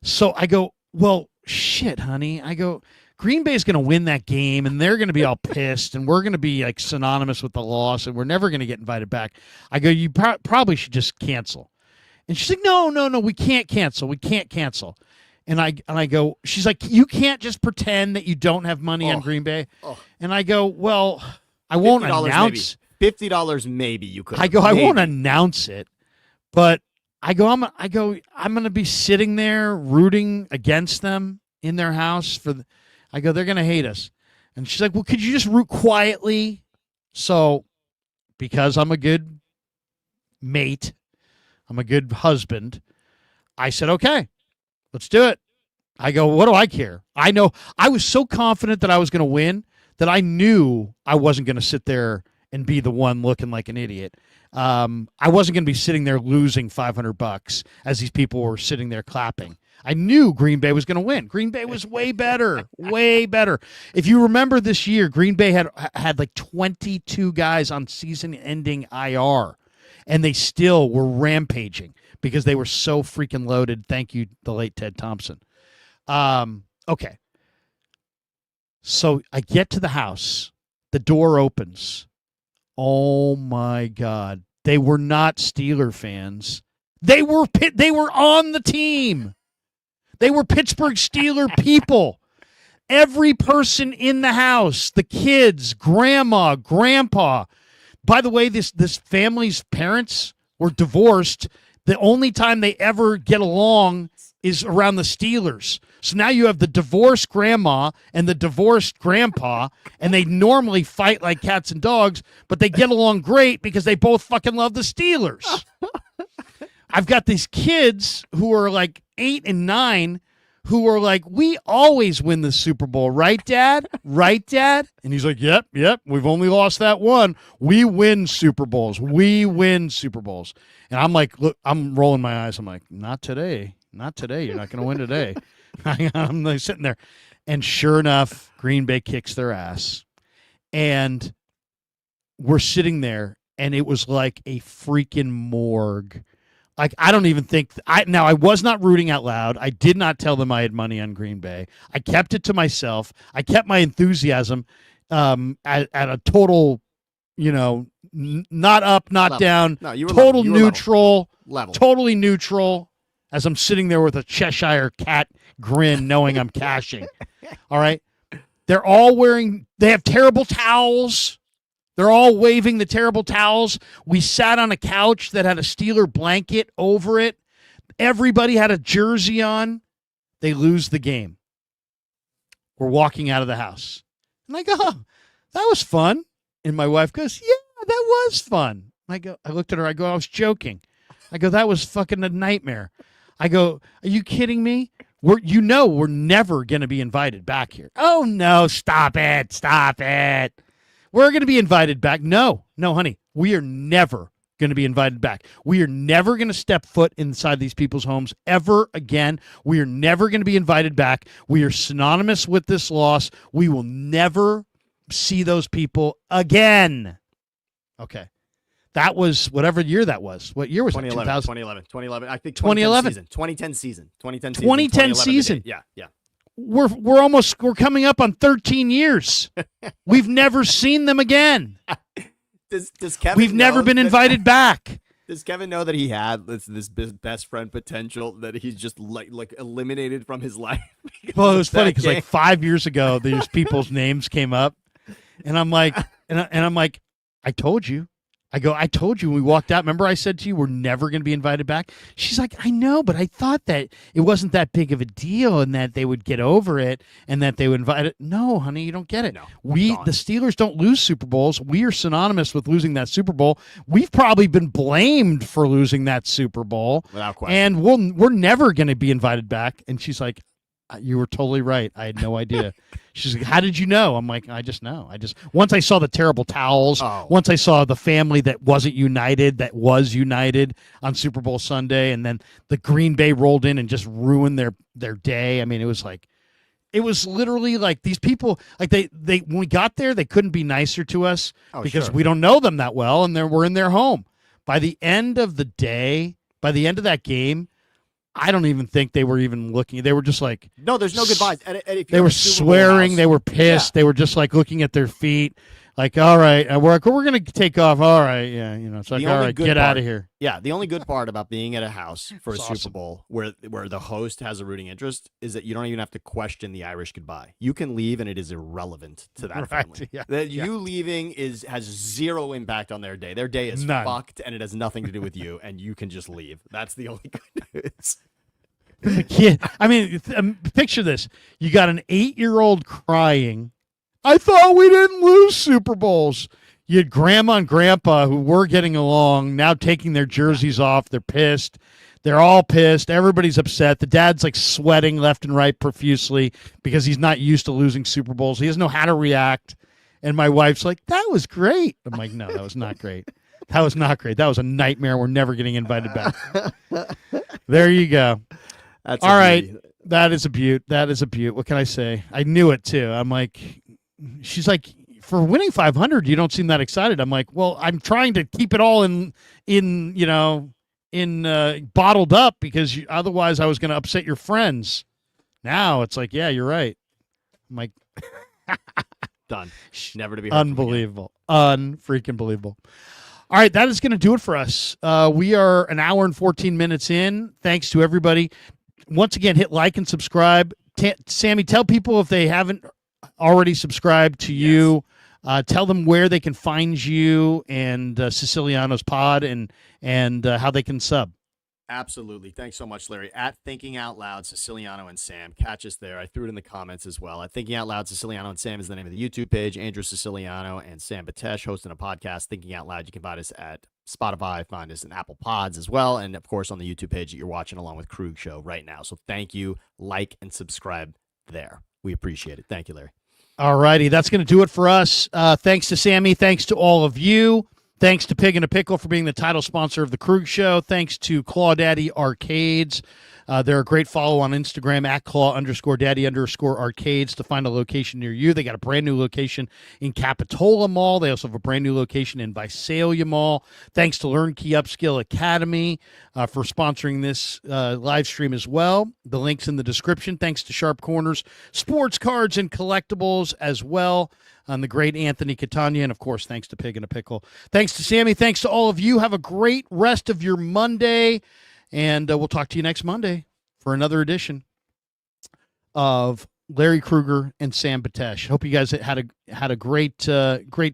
So I go, well, shit, honey. I go, Green Bay's going to win that game, and they're going to be all pissed, and we're going to be like synonymous with the loss, and we're never going to get invited back. I go, you probably should just cancel. And she's like, no, we can't cancel. We can't cancel. And I go, she's like, you can't just pretend that you don't have money on Green Bay. And I go, well, I won't announce. $50 maybe you could. I go, I won't announce it, but I'm going to be sitting there rooting against them in their house I go, they're going to hate us. And she's like, well, could you just root quietly? So because I'm a good mate, I'm a good husband, I said, okay, let's do it. I go, what do I care? I know I was so confident that I was going to win that I knew I wasn't going to sit there and be the one looking like an idiot. I wasn't going to be sitting there losing $500 as these people were sitting there clapping. I knew Green Bay was going to win. Green Bay was way better, way better. If you remember this year, Green Bay had like 22 guys on season-ending IR. and they still were rampaging because they were so freaking loaded. Thank you, the late Ted Thompson. Okay. So I get to the house. The door opens. Oh, my God. They were not Steeler fans. They were on the team. They were Pittsburgh Steeler people. Every person in the house, the kids, grandma, grandpa. By the way, this family's parents were divorced. The only time they ever get along is around the Steelers. So now you have the divorced grandma and the divorced grandpa, and they normally fight like cats and dogs, but they get along great because they both fucking love the Steelers. I've got these kids who are like 8 and 9 who are like, we always win the Super Bowl, right, Dad? Right, Dad? And he's like, yep, we've only lost that one. We win Super Bowls. We win Super Bowls. And I'm like, look, I'm rolling my eyes. I'm like, not today. Not today. You're not going to win today. I'm like sitting there. And sure enough, Green Bay kicks their ass. And we're sitting there, and it was like a freaking morgue. Like, I don't even think I was not rooting out loud. I did not tell them I had money on Green Bay. I kept it to myself. I kept my enthusiasm at a total, not up, not level. Down, no, you were total level. You neutral, level. Totally neutral. As I'm sitting there with a Cheshire cat grin, knowing I'm cashing. All right, they have terrible towels. They're all waving the terrible towels. We sat on a couch that had a Steeler blanket over it. Everybody had a jersey on. They lose the game. We're walking out of the house. And I go, oh, that was fun. And my wife goes, yeah, that was fun. I looked at her. I go, I was joking. I go, that was fucking a nightmare. I go, are you kidding me? We're never going to be invited back here. Oh, no, stop it. We're going to be invited back. No, honey, we are never going to be invited back. We are never going to step foot inside these people's homes ever again. We are never going to be invited back. We are synonymous with this loss. We will never see those people again. Okay. That was whatever year that was. What year was it? 2011. I think 2011. 2010 season. 2010 season. Yeah. We're coming up on 13 years. We've never seen them again. Does Kevin? We've never been invited back. Does Kevin know that he had this best friend potential that he's just like eliminated from his life? Well, it was funny because like 5 years ago, these people's names came up, and I'm like, I told you. I told you when we walked out. Remember I said to you, we're never going to be invited back? She's like, I know, but I thought that it wasn't that big of a deal and that they would get over it and that they would invite it. No, honey, you don't get it. No, the Steelers don't lose Super Bowls. We are synonymous with losing that Super Bowl. We've probably been blamed for losing that Super Bowl. Without question. And we're never going to be invited back. And she's like, you were totally right. I had no idea. She's like, how did you know? I'm like, I just know. Once I saw the terrible towels, once I saw the family that wasn't united, that was united on Super Bowl Sunday, and then the Green Bay rolled in and just ruined their day. I mean, it was literally like these people, like they when we got there, they couldn't be nicer to us because we don't know them that well, and we're in their home. By the end of the day, by the end of that game, I don't even think they were even looking. They were just like, no, there's no goodbyes. And if they were swearing. They were pissed. Yeah. They were just like looking at their feet. Like, all right, we're going to take off. All right. Yeah. It's like, all right, get out of here. Yeah. The only good part about being at a house for a Super Bowl where the host has a rooting interest is that you don't even have to question the Irish goodbye. You can leave and it is irrelevant to that family. Yeah. You leaving has zero impact on their day. Their day is fucked and it has nothing to do with you, and you can just leave. That's the only good news. The kid. I mean, picture this. You got an 8-year-old crying. I thought we didn't lose Super Bowls. You had grandma and grandpa who were getting along, now taking their jerseys off. They're pissed. They're all pissed. Everybody's upset. The dad's like sweating left and right profusely because he's not used to losing Super Bowls. He doesn't know how to react. And my wife's like, that was great. I'm like, no, that was not great. That was not great. That was a nightmare. We're never getting invited back. There you go. That's all right. That is a beaut. What can I say? I knew it too. I'm like, she's like, for winning 500, you don't seem that excited. I'm like, well, I'm trying to keep it all in bottled up because otherwise I was going to upset your friends. Now it's like, yeah, you're right. I'm like, done. Never to be heard unbelievable. Unfreaking believable. All right, that is going to do it for us. We are an hour and 14 minutes in. Thanks to everybody. Once again, hit like and subscribe. Sammy, tell people if they haven't already subscribed to you. Tell them where they can find you and Siciliano's pod and how they can sub. Absolutely. Thanks so much, Larry. At Thinking Out Loud, Siciliano and Sam. Catch us there. I threw it in the comments as well. At Thinking Out Loud, Siciliano and Sam is the name of the YouTube page. Andrew Siciliano and Sam Batesh hosting a podcast, Thinking Out Loud. You can find us at Spotify, find us in Apple Pods as well, and, of course, on the YouTube page that you're watching along with Krueg Show right now. So thank you. Like and subscribe there. We appreciate it. Thank you, Larry. All righty. That's going to do it for us. Thanks to Sammy. Thanks to all of you. Thanks to Pig and a Pickle for being the title sponsor of the Krueg Show. Thanks to Clawdaddy Arcades. They're a great follow on Instagram at Claw_Daddy_Arcades to find a location near you. They got a brand new location in Capitola Mall. They also have a brand new location in Visalia Mall. Thanks to Learn Key Upskill Academy for sponsoring this live stream as well. The link's in the description. Thanks to Sharp Corners, Sports Cards and Collectibles as well. And the great Anthony Catania, and of course, thanks to Pig and a Pickle. Thanks to Sammy. Thanks to all of you. Have a great rest of your Monday. And we'll talk to you next Monday for another edition of Larry Krueger and Sam Batesh. Hope you guys had a great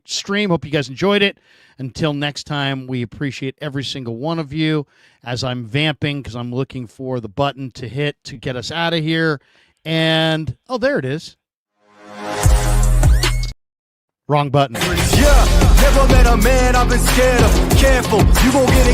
stream. Hope you guys enjoyed it. Until next time, we appreciate every single one of you. As I'm vamping because I'm looking for the button to hit to get us out of here. And oh, there it is. Wrong button. Yeah, never met a man I've been scared of. Careful, you gon' get it.